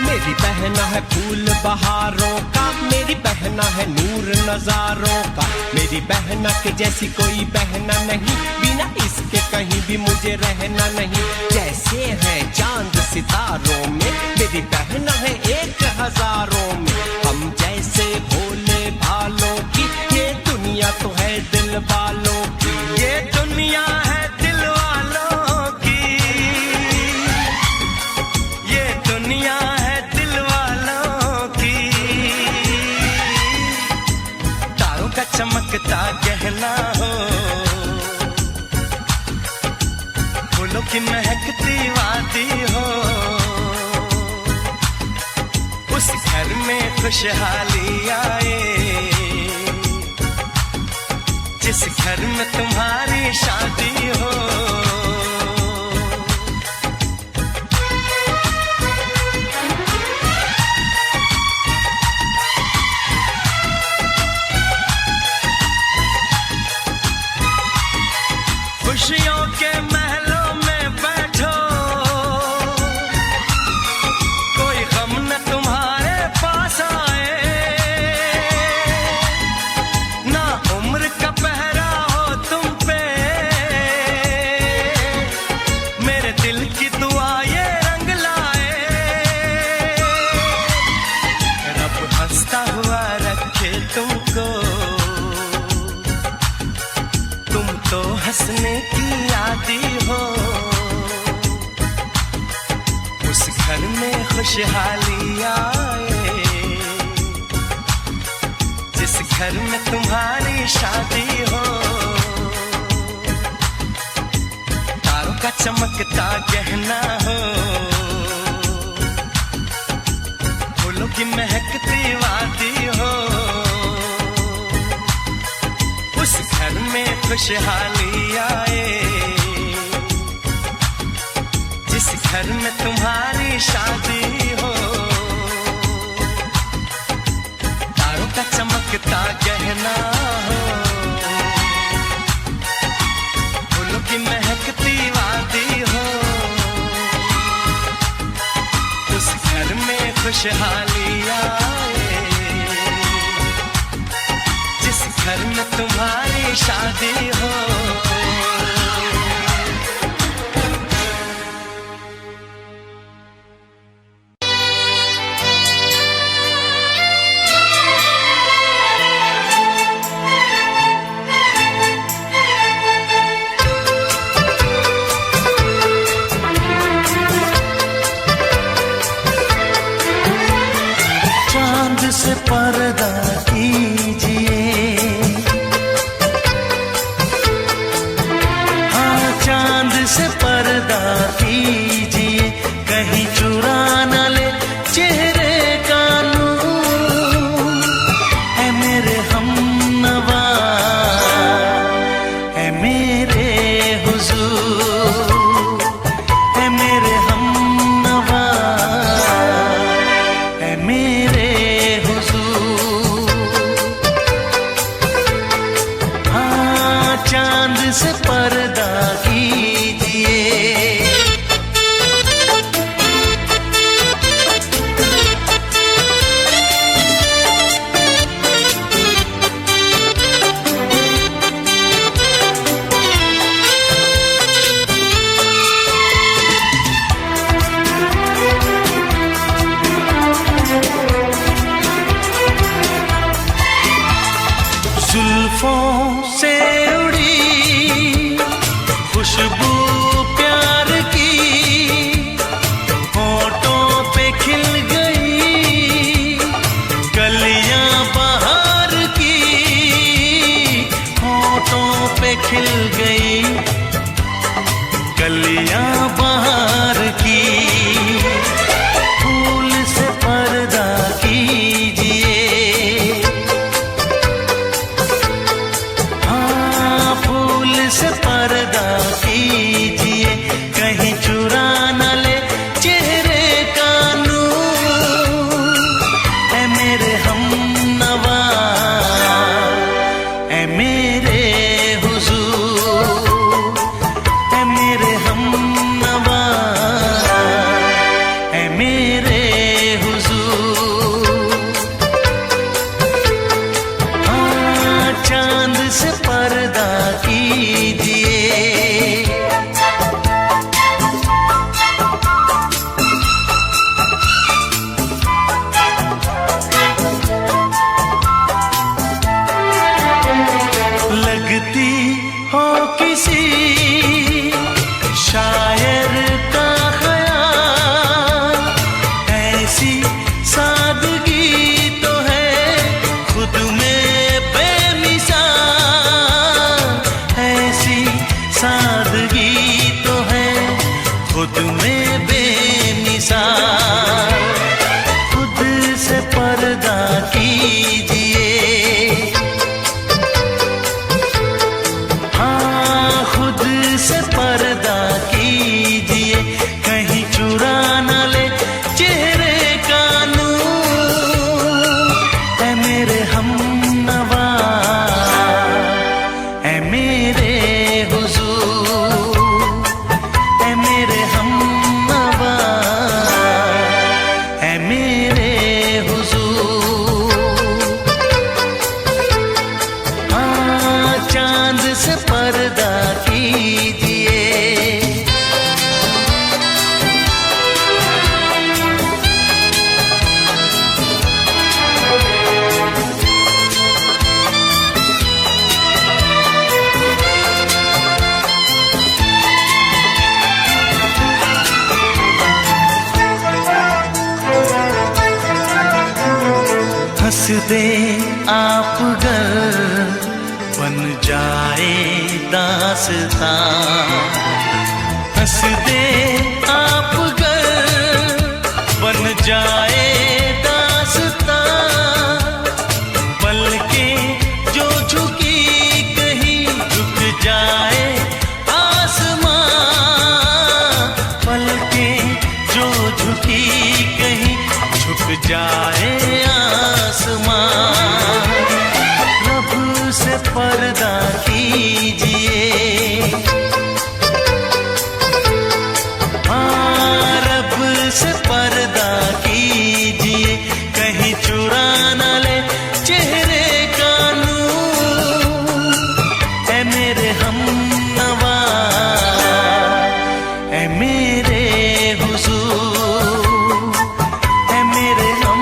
मेरी बहना है फूल बहारों का, मेरी बहना है नूर नजारों का, मेरी बहना के जैसी कोई बहना नहीं, बिना इसके कहीं भी मुझे रहना नहीं। जैसे है चांद सितारों में, मेरी बहना है 1000 में, हम जैसे भोले भालों की, ये दुनिया तो है दिल वालों की, ये दुनिया है दिल वालों की, ये दुनिया है दिल वालों की। तारों का चमकता गहना हो, फूलों की महकती वादी हो, उस घर में खुशहाली आए जिस घर में तुम्हारी शादी हो। खुशियों के महलों में बैठो, कोई गम न तुम्हारे पास आए, ना उम्र का पहरा हो तुम पे, मेरे दिल की दुआ ये रंग लाए, रब हंसता हुआ रखे तुमको, तुम तो हंसने की आदी हो, उस घर में खुशहाली आए जिस घर में तुम्हारी शादी हो। तारों का चमकता गहना हो, फूलों की महकती वादी हो, उस घर में खुशहाली आए जिस घर में तुम्हारी शादी हो। तारों का चमकता गहना हो, फूलों की महकती वादी हो, उस घर में खुशहाली आए जिस घर में तुम्हारी शादी हो। पर्दा कीजिए, हाँ चांद से पर्दा कीजिए, कहीं चुरा न ले चेहरे का नूर। है मेरे हमनवा, है मेरे हुजूर, है मेरे हमनवा, है मेरे हुजूर। हाँ चांद से पर्दा कीजिए। जुल्फों से उड़ी खुशबू प्यार की, होठों पे खिल गई कलियां बहार की, होठों पे खिल गई कलियां बहार की। फूल से पर्दा कीजिए, से पर्दा कीजिए, कहीं चुरा न ले चेहरे का नूर। है मेरे हमनवा, है मेरे हुजूर, है मेरे हमनवा, है मेरे हुजूर। हाँ चांद से पर्दा कीजिए। लगती हो किसी शायर का ख्याल, ऐसी सादगी तो है खुद में बेमिसाल, ऐसी सादगी तो है खुद में बेमिसाल। खुद से पर्दा कीजिए, हाँ खुद से पर्दा कीजिए, कहीं चुरा न ले चेहरे का नूर। है मेरे हमनवा, है मेरे हुजूर, है मेरे हमनवा, है मेरे हुजूर। हाँ चांद से पर्दा कीजिए। हंस दे आप गर बन जाए दास्तां, हंस दे आप गर बन जाए दास्तां। पलकें जो झुकी कहीं झुक जाए आसमां, पलकें जो झुकी कहीं झुक जाए आसमां। रब से पर्दा कीजिए, हाँ रब से पर्दा कीजिए, कहीं चुरा न ले चेहरे का नूर। है मेरे हमनवा, है मेरे हुजूर, है मेरे हम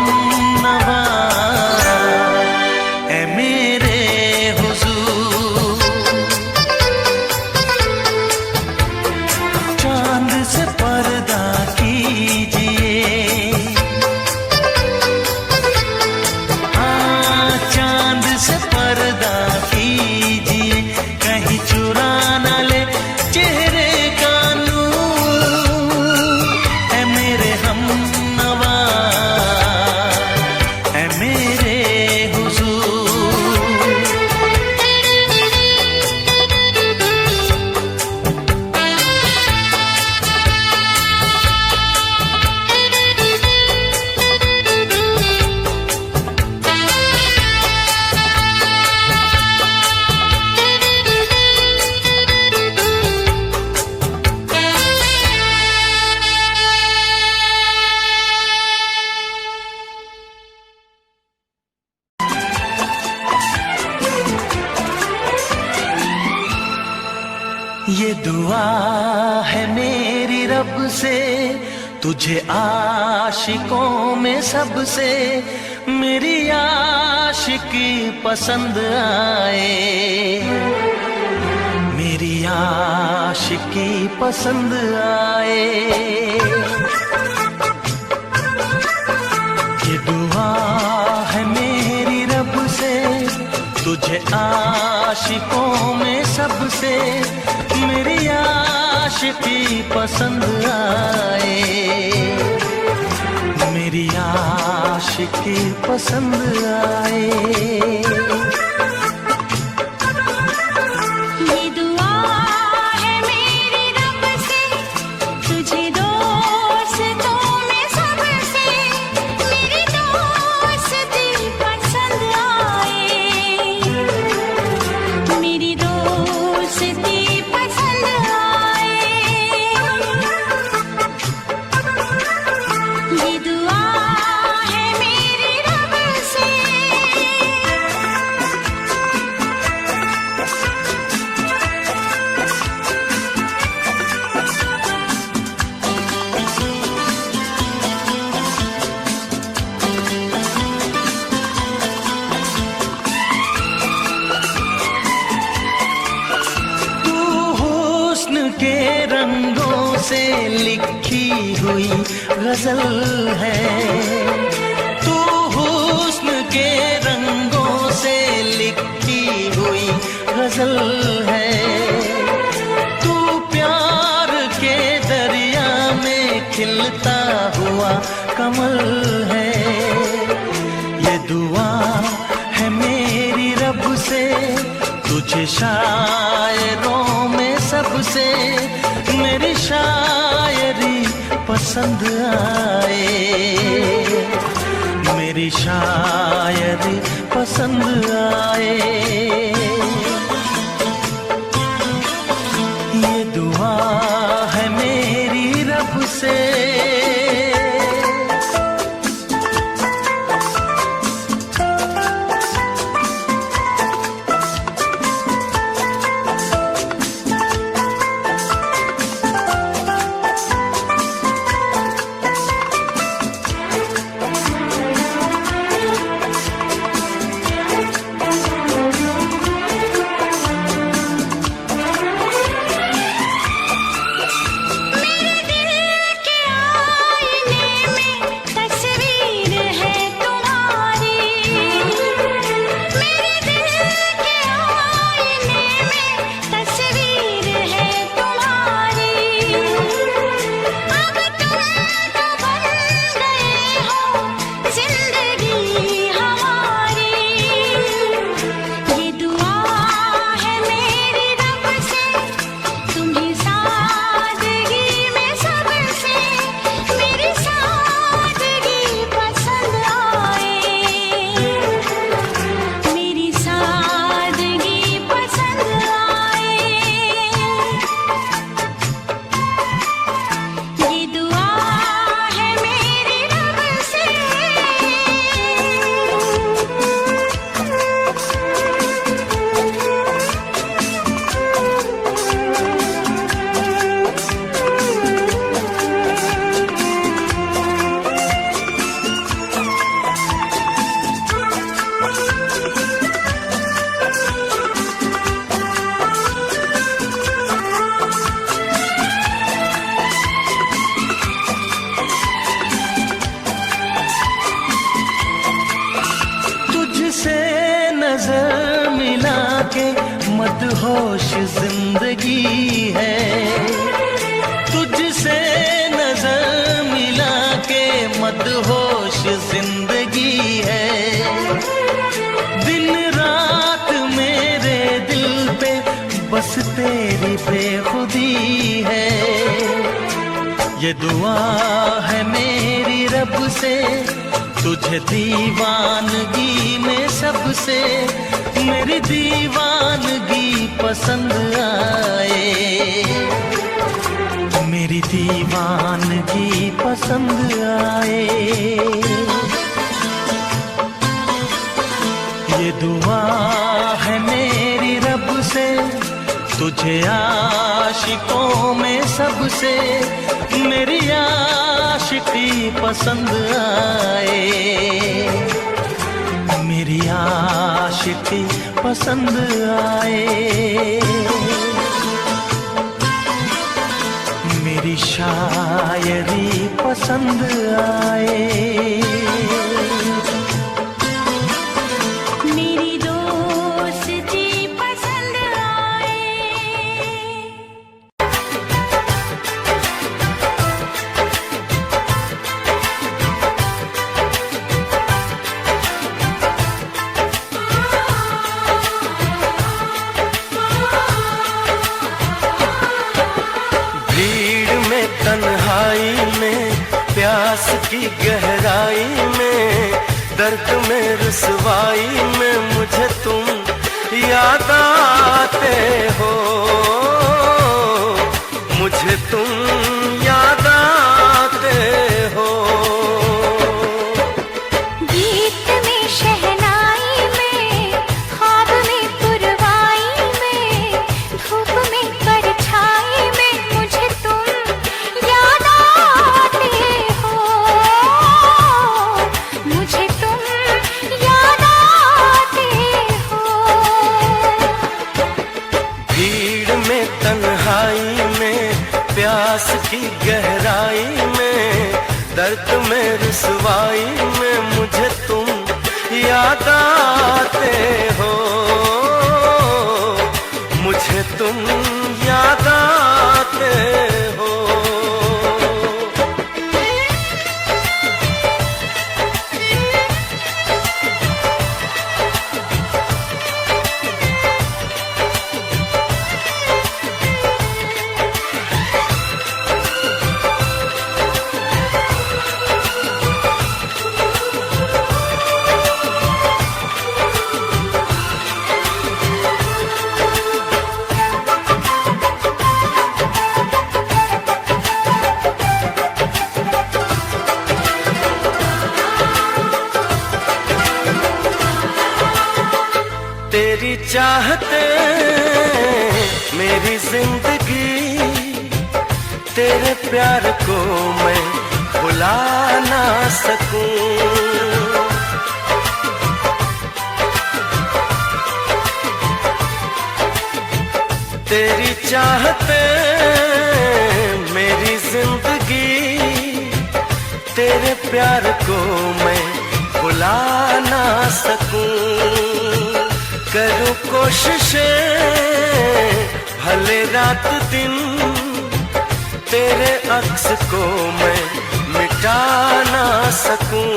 ये दुआ है मेरी रब से, तुझे आशिकों में सबसे मेरी आशिकी पसंद आए, मेरी आशिकी पसंद आए। ये दुआ है मेरी रब से, तुझे आशिकों में सबसे मेरी आशिकी पसंद आए, मेरी आशिकी पसंद आए। ये दुआ है मेरी रब से, तुझे दोस्तों में सबसे मेरी दोस्ती पसंद आए, मेरी दोस्ती पसंद आए। ये दुआ है मेरी रब से। तू हुस्न के रंगों से लिखी हुई गजल है, तू हुस्न के रंगों से लिखी हुई गजल है, तू प्यार के दरिया में खिलता हुआ कमल है। ये दुआ है मेरी रब से, तुझे शायरों में सबसे मेरी शायरी पसंद आए, मेरी शायरी पसंद आए। ये दुआ है मेरी रब से। मेरे दिल के आईने में तस्वीर है तुम्हारी, मेरे दिल के आईने में तस्वीर है तुम्हारी। अब तुम तो बन गए हो जिंदगी हमारी। ये दुआ है मेरी रब से, तुम्हें सादगी में सबसे मेरी सादगी पसंद आए, मेरी सादगी पसंद आए। ये दुआ है मेरी रब से। तुझसे नजर मिला के मदहोश जिंदगी है, तुझसे नजर मिला के मदहोश जिंदगी है। दिन रात मेरे दिल पे बस तेरी बेखुदी है। ये दुआ है मेरी रब से, तुझे दीवानगी में सबसे मेरी दीवानगी पसंद आए, मेरी दीवानगी पसंद आए। ये दुआ है मेरी रब से, तुझे आशिकों में सबसे मेरी आशिकी पसंद आए, मेरी आशिकी पसंद आए, मेरी शायरी पसंद आए, मेरी दोस्ती पसंद आए। भीड़ में तन्हाई में प्यास की गहराई में दर्द में रुसवाई में मुझे तुम याद आते हो, मुझे तुम याद आते हो। गीत में शहनाई में ख्वाब में पुरवाई में धूप में परछाई में मुझे तुम याद आते हो, मुझे तुम याद आते हो। भीड़ में तन्हाई में प्यास की गहराई में दर्द में रुसवाई में मुझे तुम याद आते हो, मुझे तुम याद आते हो। तेरी चाहते मेरी जिंदगी, तेरे प्यार को मैं भुला ना सकूं। तेरी चाहते मेरी जिंदगी, तेरे प्यार को मैं भुला ना सकूं। करूं कोशिशें भले रात दिन, तेरे अक्स को मैं मिटा ना सकूं।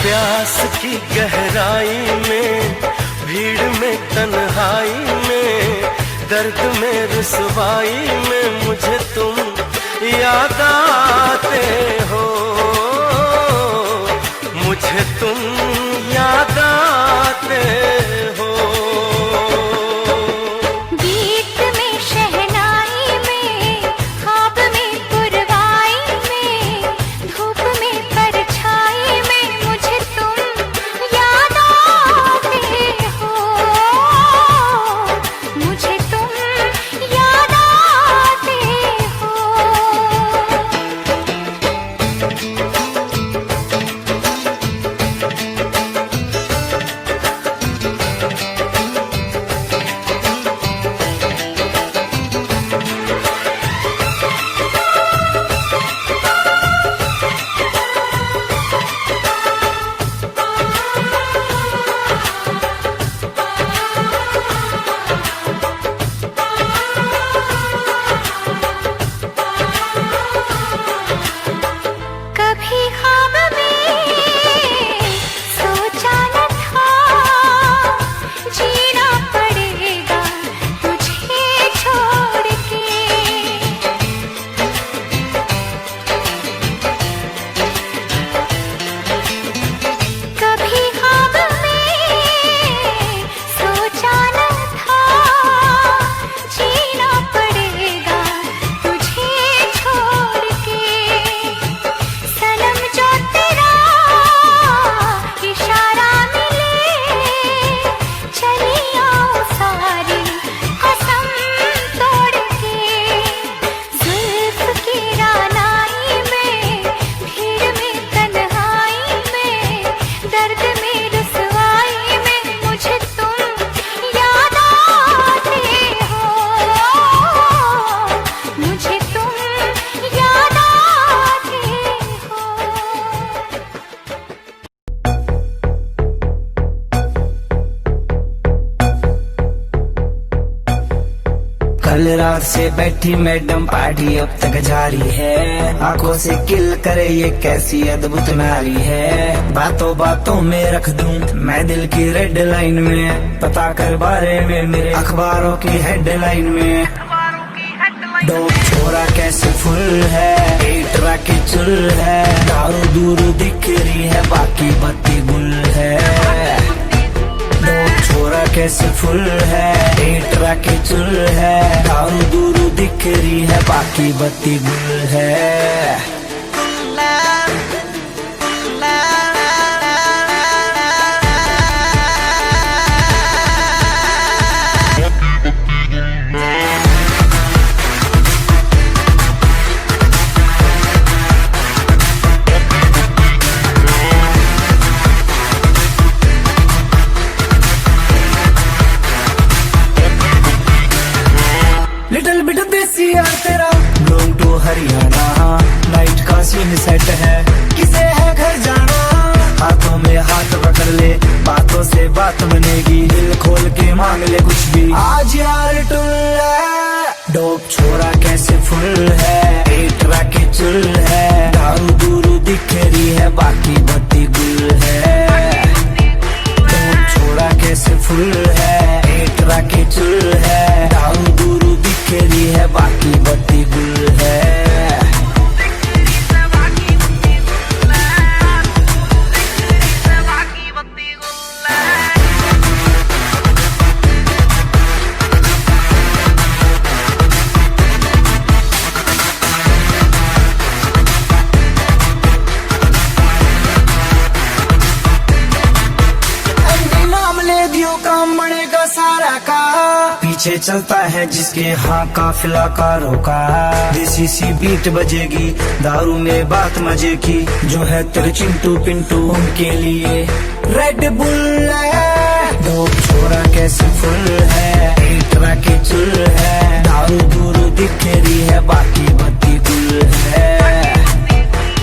प्यास की गहराई में भीड़ में तन्हाई में दर्द में रुसवाई में मुझे तुम याद आते हो, मुझे तुम याद आते हो। गीत में शहनाई में ख्वाब में पुरवाई में धूप में परछाई में मुझे तुम याद आते हो, मुझे तुम याद आते हो। रात से बैठी मैडम पार्टी अब तक जारी है। आंखों से किल करे ये कैसी अद्भुत नारी है। बातों बातों में रख दूं मैं दिल की रेड लाइन में, पता कर बारे में मेरे अखबारों की हेडलाइन में। डोप छोरा कैसे फुल है, एटरा की चुल है, दारू दूर दिख रही है बाकी बत्ती गुल है। डोप छोरा कैसे फुल है, एटरा की चुल है, दारू दूर दिख रही है बाकी बत्ती गुल है। लिटिल बिट देसी यार तेरा बिलोंग टू हरियाणा, नाइट का सीन सेट है किसे है घर जाना। हाथों में हाथ पकड़ ले बातों से बात बनेगी, दिल खोल के मांग ले कुछ भी आज यार टुल है। डोप छोरा कैसे फुल है, एटरा के चुल है, दारू दूरू दिख रही है बाकी बत्ती गुल है। डोप छोरा कैसे फुल है, एटरा के चुल है, दारू दूरू दिख रही है बाकी बत्ती गुल है। काम बनेगा सारा का, पीछे चलता है जिसके हाँ काफिला कारों का। देसी सी बीट बजेगी दारू में बात मजे की, जो है तेरे चिंटू पिंटू उनके लिए रेड बुल है। डोप छोरा कैसे फुल है, एटरा के चुल है, दारू दूरू दिख रही है बाकी बत्ती गुल है।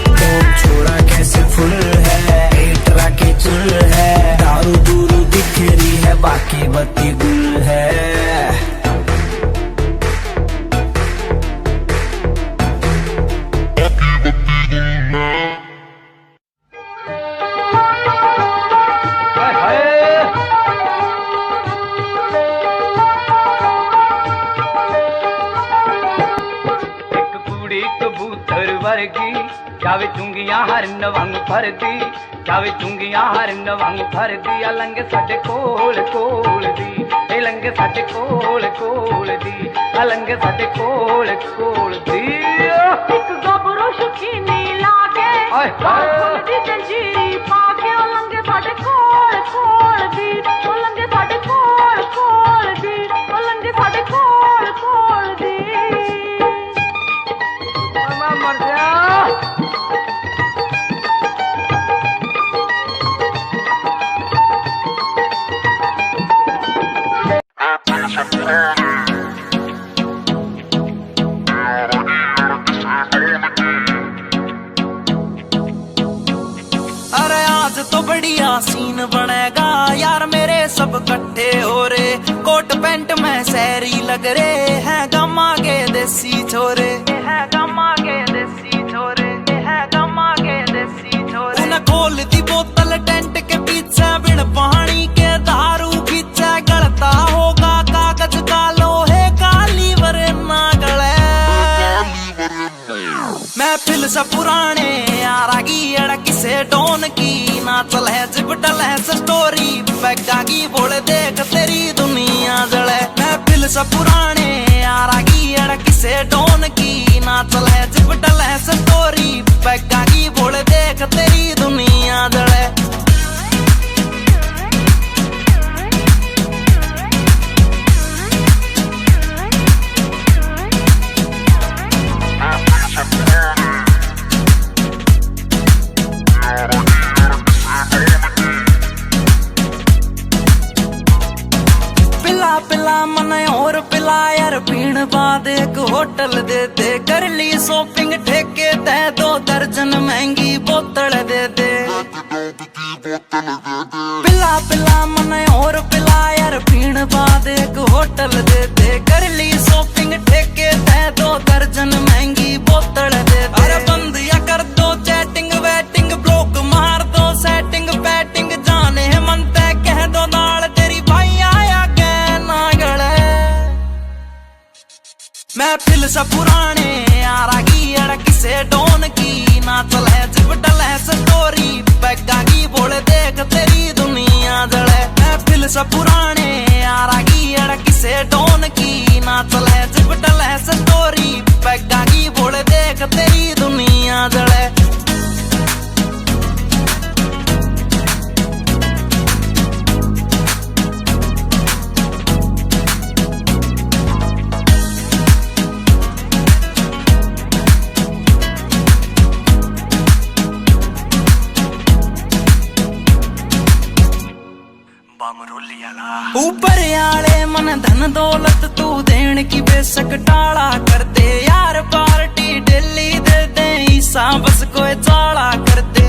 डोप छोरा कैसे फुल है, एटरा के चुल है, दारू दूरू दिख रही है बाकी बत्ती गुल है। एक कुड़ी कबूतर वर्गी जावे चुंगियां हर नवंग फरदी, जावे चुंगियां हर नवंग फरदी। अलंग साडे कोल कोल दी, ए लंग साडे कोल कोल दी, अलंग साडे कोल कोल दी। एक गबरू शकीनी लागे फुल दी जंजीरी पाके, ओ लंगे साडे कोल कोल दी, ओ लंगे साडे कोल कोल दी, ओ लंगे साडे कोल कोल दी। मैं मर गया। अरे आज तो बढ़िया सीन बनेगा यार, मेरे सब इकट्ठे हो रे, कोट पैंट में सहरी लग रे हैं गमा के देसी छोरे, है गमा के देसी छोरे, है गमा के देसी छोरे। उन्हें खोल दी बोतल टेंट के पीछे, बिन पानी के दारू पीछे, गलता होगा कागज का लोहे का लीवर ना गले। महफिल से पुराने यारागी अड़की से डोन की, ना चल है जिपटल है स्टोरी बैगा की, बोल देख तेरी दुनिया जले। महफिल से पुराने यारागी अड़की से डोन की, ना चल है जिपटल है स्टोरी बैगा की, बोल देख तेरी दुनिया जले। होटल दे दे, कर ली शॉपिंग ठेके दे, 2 दर्जन महंगी बोतल दे दे। पिला पिला मने और पिला यार पीण बाद एक होटल दे दे कर ली शॉपिंग ठेके दे 2 दर्जन महंगी बोतल दे दे अरे बंद या कर दो चैटिंग वेटिंग ब्लॉक मार दो सेटिंग बैटिंग जाने मन तय कह दो नाल तेरी भाई आया गए ना गले मैं फिल से पुराने यारा की अड़क से डोन की ना चले जिब डले स्टोरी बैगा की बोल देख तेरी दुनिया जले मैं फिल से पुराने यारा की अड़क से डोन की ना चले जिब डले स्टोरी बैगा की बोल देख तेरी दुनिया जले ऊपर आले मन धन दौलत तू देन की बेशक टाला कर दे यार पार्टी डेली दे दे ईसा बस कोई चाला कर दे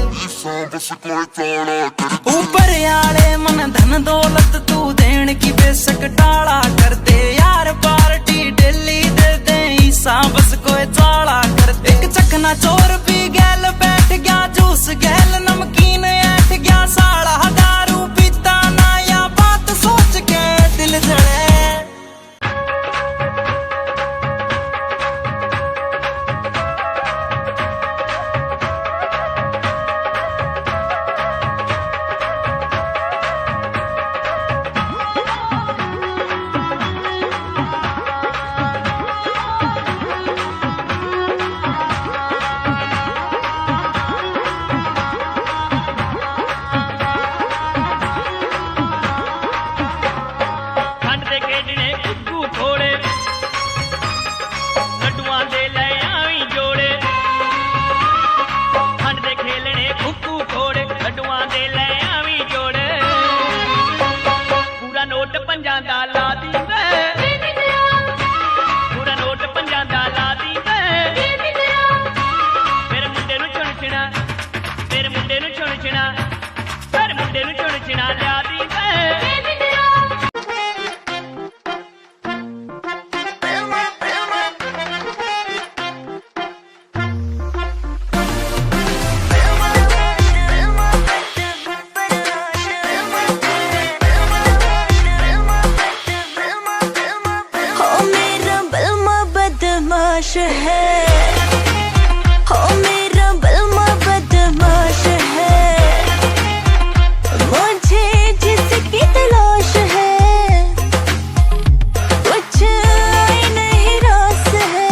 ऊपर आले मन धन दौलत तू देन की बेशक टाला कर दे यार पार्टी डेली दे दे ईसा बस कोई चाला कर दे एक चखना चोर पी गैल बैठ गया जूस गैल नमकीन ऐठ गया साड़ा दारू पीता ना या बात सोच के दिल जले बदमाश है हो मेरा बलमा बदमाश है मुझे जिसकी तलाश है कुछ नहीं रास है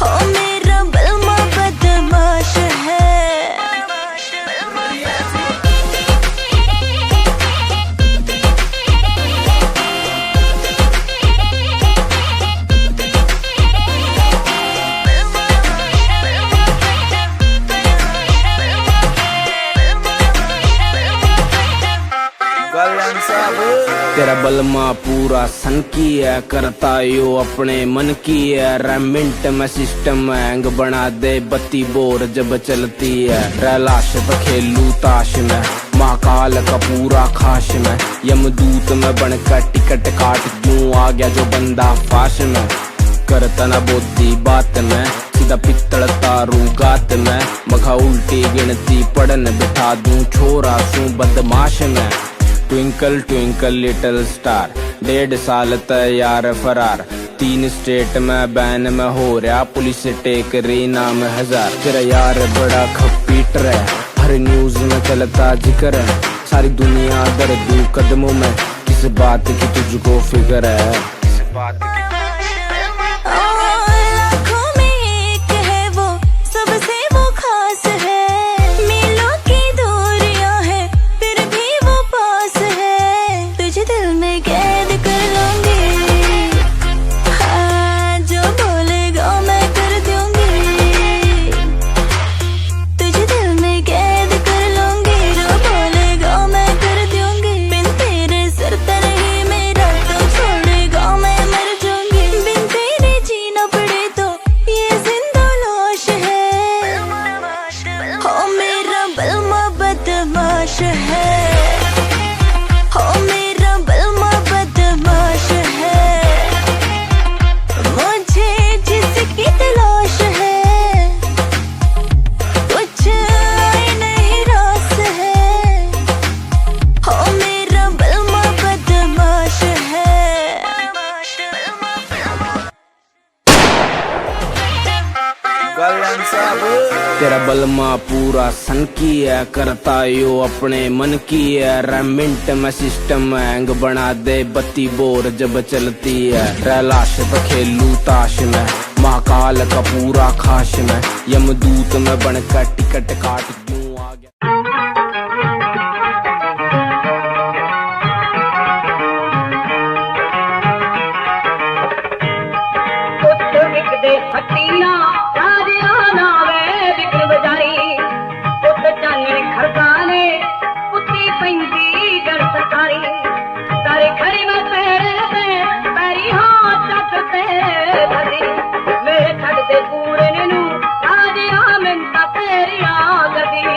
हो मेरा बलमा बदमाश है तेरा बलमा पूरा सन की है करता यो अपने मन की है रेमिंट में सिस्टम हैंग बना दे बत्ती बोर जब चलती है रैलाश पे खेलू ताश में महाकाल का पूरा खाश में यमदूत में बनकर टिकट काट क्यों आ गया जो बंदा फाश में करता ना बोती बात में सीधा पित्तल तारू गात में मखा उल्टी गिनती पढ़न बिठा दूं छोरा सू बदमाश में ट्विंकल ट्विंकल लिटिल स्टार 1.5 साल तैयार फरार 3 स्टेट में बैन में हो रहा पुलिस टेक रही नाम 1000 तेरा यार बड़ा खपीटर है हर न्यूज में चलता जिक्र है सारी दुनिया दर्द कदमों में किस बात की तुझको फिक्र है किस बात की मेरा तो छोड़ेगा मैं मर जाऊंगी कल्याण साहब तेरा बलमा पूरा सन की है, करता यो अपने मन की है। रेमिंट में सिस्टम हैंग बना दे, बत्ती बोर जब चलती है। रैलाश पे खेलू ताश में, महाकाल का पूरा खाश में। यमदूत में बनकर टिकट काट क्यों आ गया। विकदे हट्टियां राजियाना वे विकन बजारी पुत चानने खरकाने पुत्ती पैंदी गढ़ सरकारी तारे खड़ी में पैरे पे पैरी हाथ चकते धरी मेरे छड़ दे पूरे नू राजिया मिंता तेरिया गदी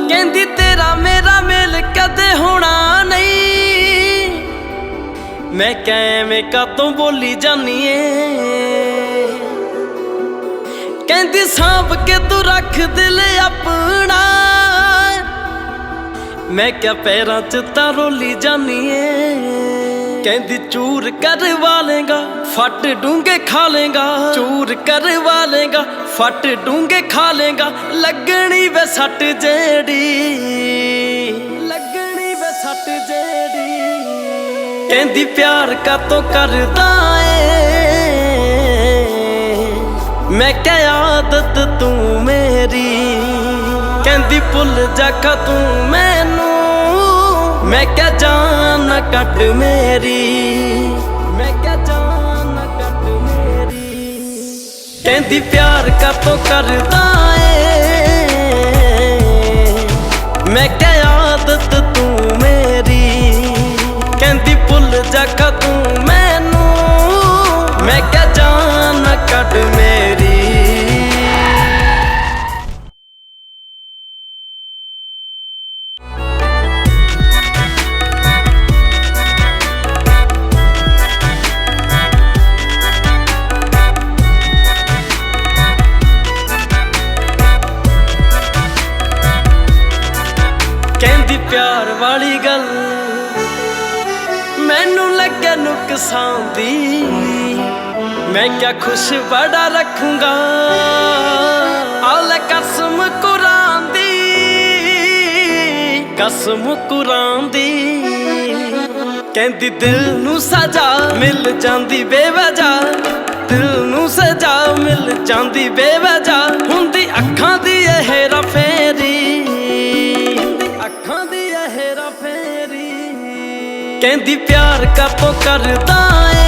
ਕਹਿੰਦੀ ਤੇਰਾ ਮੇਰਾ ਮੇਲ ਕਦੇ ਹੋਣਾ ਨਹੀਂ, ਮੈਂ ਕਿਵੇਂ ਕਾਤੋਂ ਬੋਲੀ ਜਾਨੀ ਏ। ਕਹਿੰਦੀ ਸਾਂਭ ਕੇ ਤੂੰ ਰੱਖ ਦਿਲ ਆਪਣਾ, ਮੈਂ ਕਿਆ ਪੈਰਾਂ 'ਚ ਤਾਂ ਰੋਲੀ ਜਾਨੀ ਏ। ਕਹਿੰਦੀ ਚੂਰ ਕਰਵਾ ਲੇਗਾ ਫੱਟ ਡੂੰਘੇ ਖਾ ਲੇਗਾ, ਚੂਰ ਕਰਵਾ ਲੇਗਾ ਫੱਟ ਡੂੰਘੇ ਖਾ ਲੇਗਾ, ਲੱਗਣੀ ਵੇ ਸੱਟ ਜਿਹੜੀ, ਲੱਗਣੀ ਵੇ ਸੱਟ ਜਿਹੜੀ। ਕਹਿੰਦੀ ਪਿਆਰ ਕਾਤੋਂ ਕਰਦਾ ਏ, ਮੈਂ ਕਿਆ ਆਦਤ ਤੂੰ ਮੇਰੀ। ਕਹਿੰਦੀ ਭੁੱਲ ਜਾ ਕਾ ਤੂੰ ਮੈਨੂੰ, ਮੈਂ ਕਿਆ ਜਾਨ ਕੱਟ ਮੇਰੀ, ਮੈਂ ਕਿਆ ਜਾਨ ਕੱਟ ਮੇਰੀ। ਕਹਿੰਦੀ ਪਿਆਰ ਕਾਤੋਂ ਕਰਦਾ ਏ, ਮੈਂ ਕਿਆ ਆਦਤ ਤੂੰ ਮੇਰੀ। ਕਹਿੰਦੀ ਭੁੱਲ ਜਾ ਕਾ ਤੂੰ ਮੈਨੂੰ, ਮੈਂ ਕਿਆ ਜਾਨ ਕੱਟ ਮੇਰੀ। ਕਹਿੰਦੀ ਪਿਆਰ ਵਾਲੀ ਗੱਲ ਮੈਨੂੰ ਲੱਗੇ ਨੁਕਸਾਨ ਦੀ, ਮੈਂ ਕਿਆ ਖੁਸ਼ ਬੜਾ ਰੱਖੂੰਗਾ ਆਲੇ ਕਸਮ ਕੁਰਾਨ ਦੀ, ਕਸਮ ਕੁਰਾਨ ਦੀ। ਕਹਿੰਦੀ ਦਿਲ ਨੂੰ ਸਜ਼ਾ ਮਿਲ ਜਾਂਦੀ ਬੇਵਜ੍ਹਾ, ਦਿਲ ਨੂੰ ਸਜ਼ਾ ਮਿਲ ਜਾਂਦੀ ਬੇਵਜ੍ਹਾ, ਹੁੰਦੀ ਅੱਖਾਂ ਦੀ ਇਹ ਹੇਰਾ ਫੇਰੀ, ਅੱਖਾਂ ਦੀ ਇਹ ਹੇਰਾ ਫੇਰੀ। ਕਹਿੰਦੀ ਪਿਆਰ ਕਾਤੋਂ ਕਰਦਾ ਏ,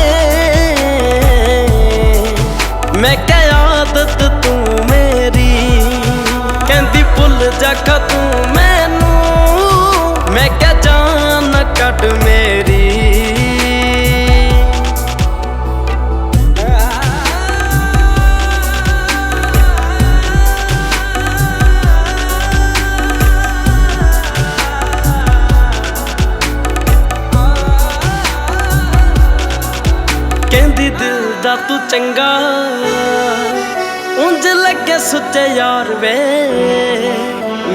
ਮੈਂ ਕਿਆ ਆਦਤ ਤੂੰ ਮੇਰੀ। ਕਹਿੰਦੀ ਭੁੱਲ ਜਾ ਕਾ ਤੂੰ ਮੈਨੂੰ, ਮੈਂ ਕਿਆ ਜਾਨ ਕੱਟ ਮੇਰੀ। ਕਹਿੰਦੀ ਦਿਲ ਦਾ ਤੂੰ ਚੰਗਾ, ਉਂਝ ਲੱਗੇ ਸੁੱਚੇ ਯਾਰ ਵੇ,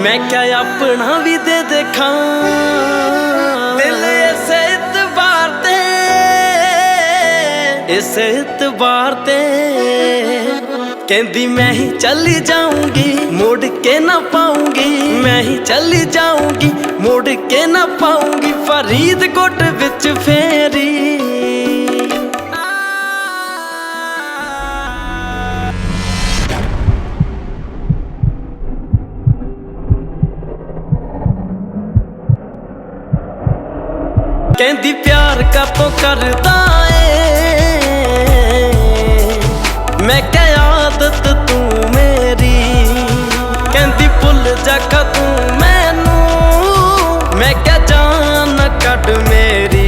ਮੈਂ ਕਿਆ ਆਪਣਾ ਵੀ ਦੇ ਦੇਖਾਂ ਦਿਲ ਇਸੇ ਇਤਬਾਰ ਤੇ, ਇਸੇ ਇਤਬਾਰ ਤੇ। ਕਹਿੰਦੀ ਮੈਂ ਹੀ ਚਲੀ ਜਾਊਂਗੀ ਮੁੜ ਕੇ ਨਾ ਪਾਊਂਗੀ, ਮੈਂ ਹੀ ਚਲੀ ਜਾਊਂਗੀ ਮੁੜ ਕੇ ਨਾ ਪਾਊਂਗੀ, ਫਰੀਦਕੋਟ ਵਿੱਚ ਫੇਰੀ। ਕਹਿੰਦੀ ਪਿਆਰ ਕਾਤੋਂ ਕਰਦਾ ਏ, ਮੈਂ ਕਿਆ ਆਦਤ ਤੂੰ ਮੇਰੀ। ਕਹਿੰਦੀ ਭੁੱਲ ਜਾ ਕਾ ਤੂੰ ਮੈਨੂੰ, ਮੈਂ ਕਿਆ ਜਾਨ ਕੱਟ ਮੇਰੀ।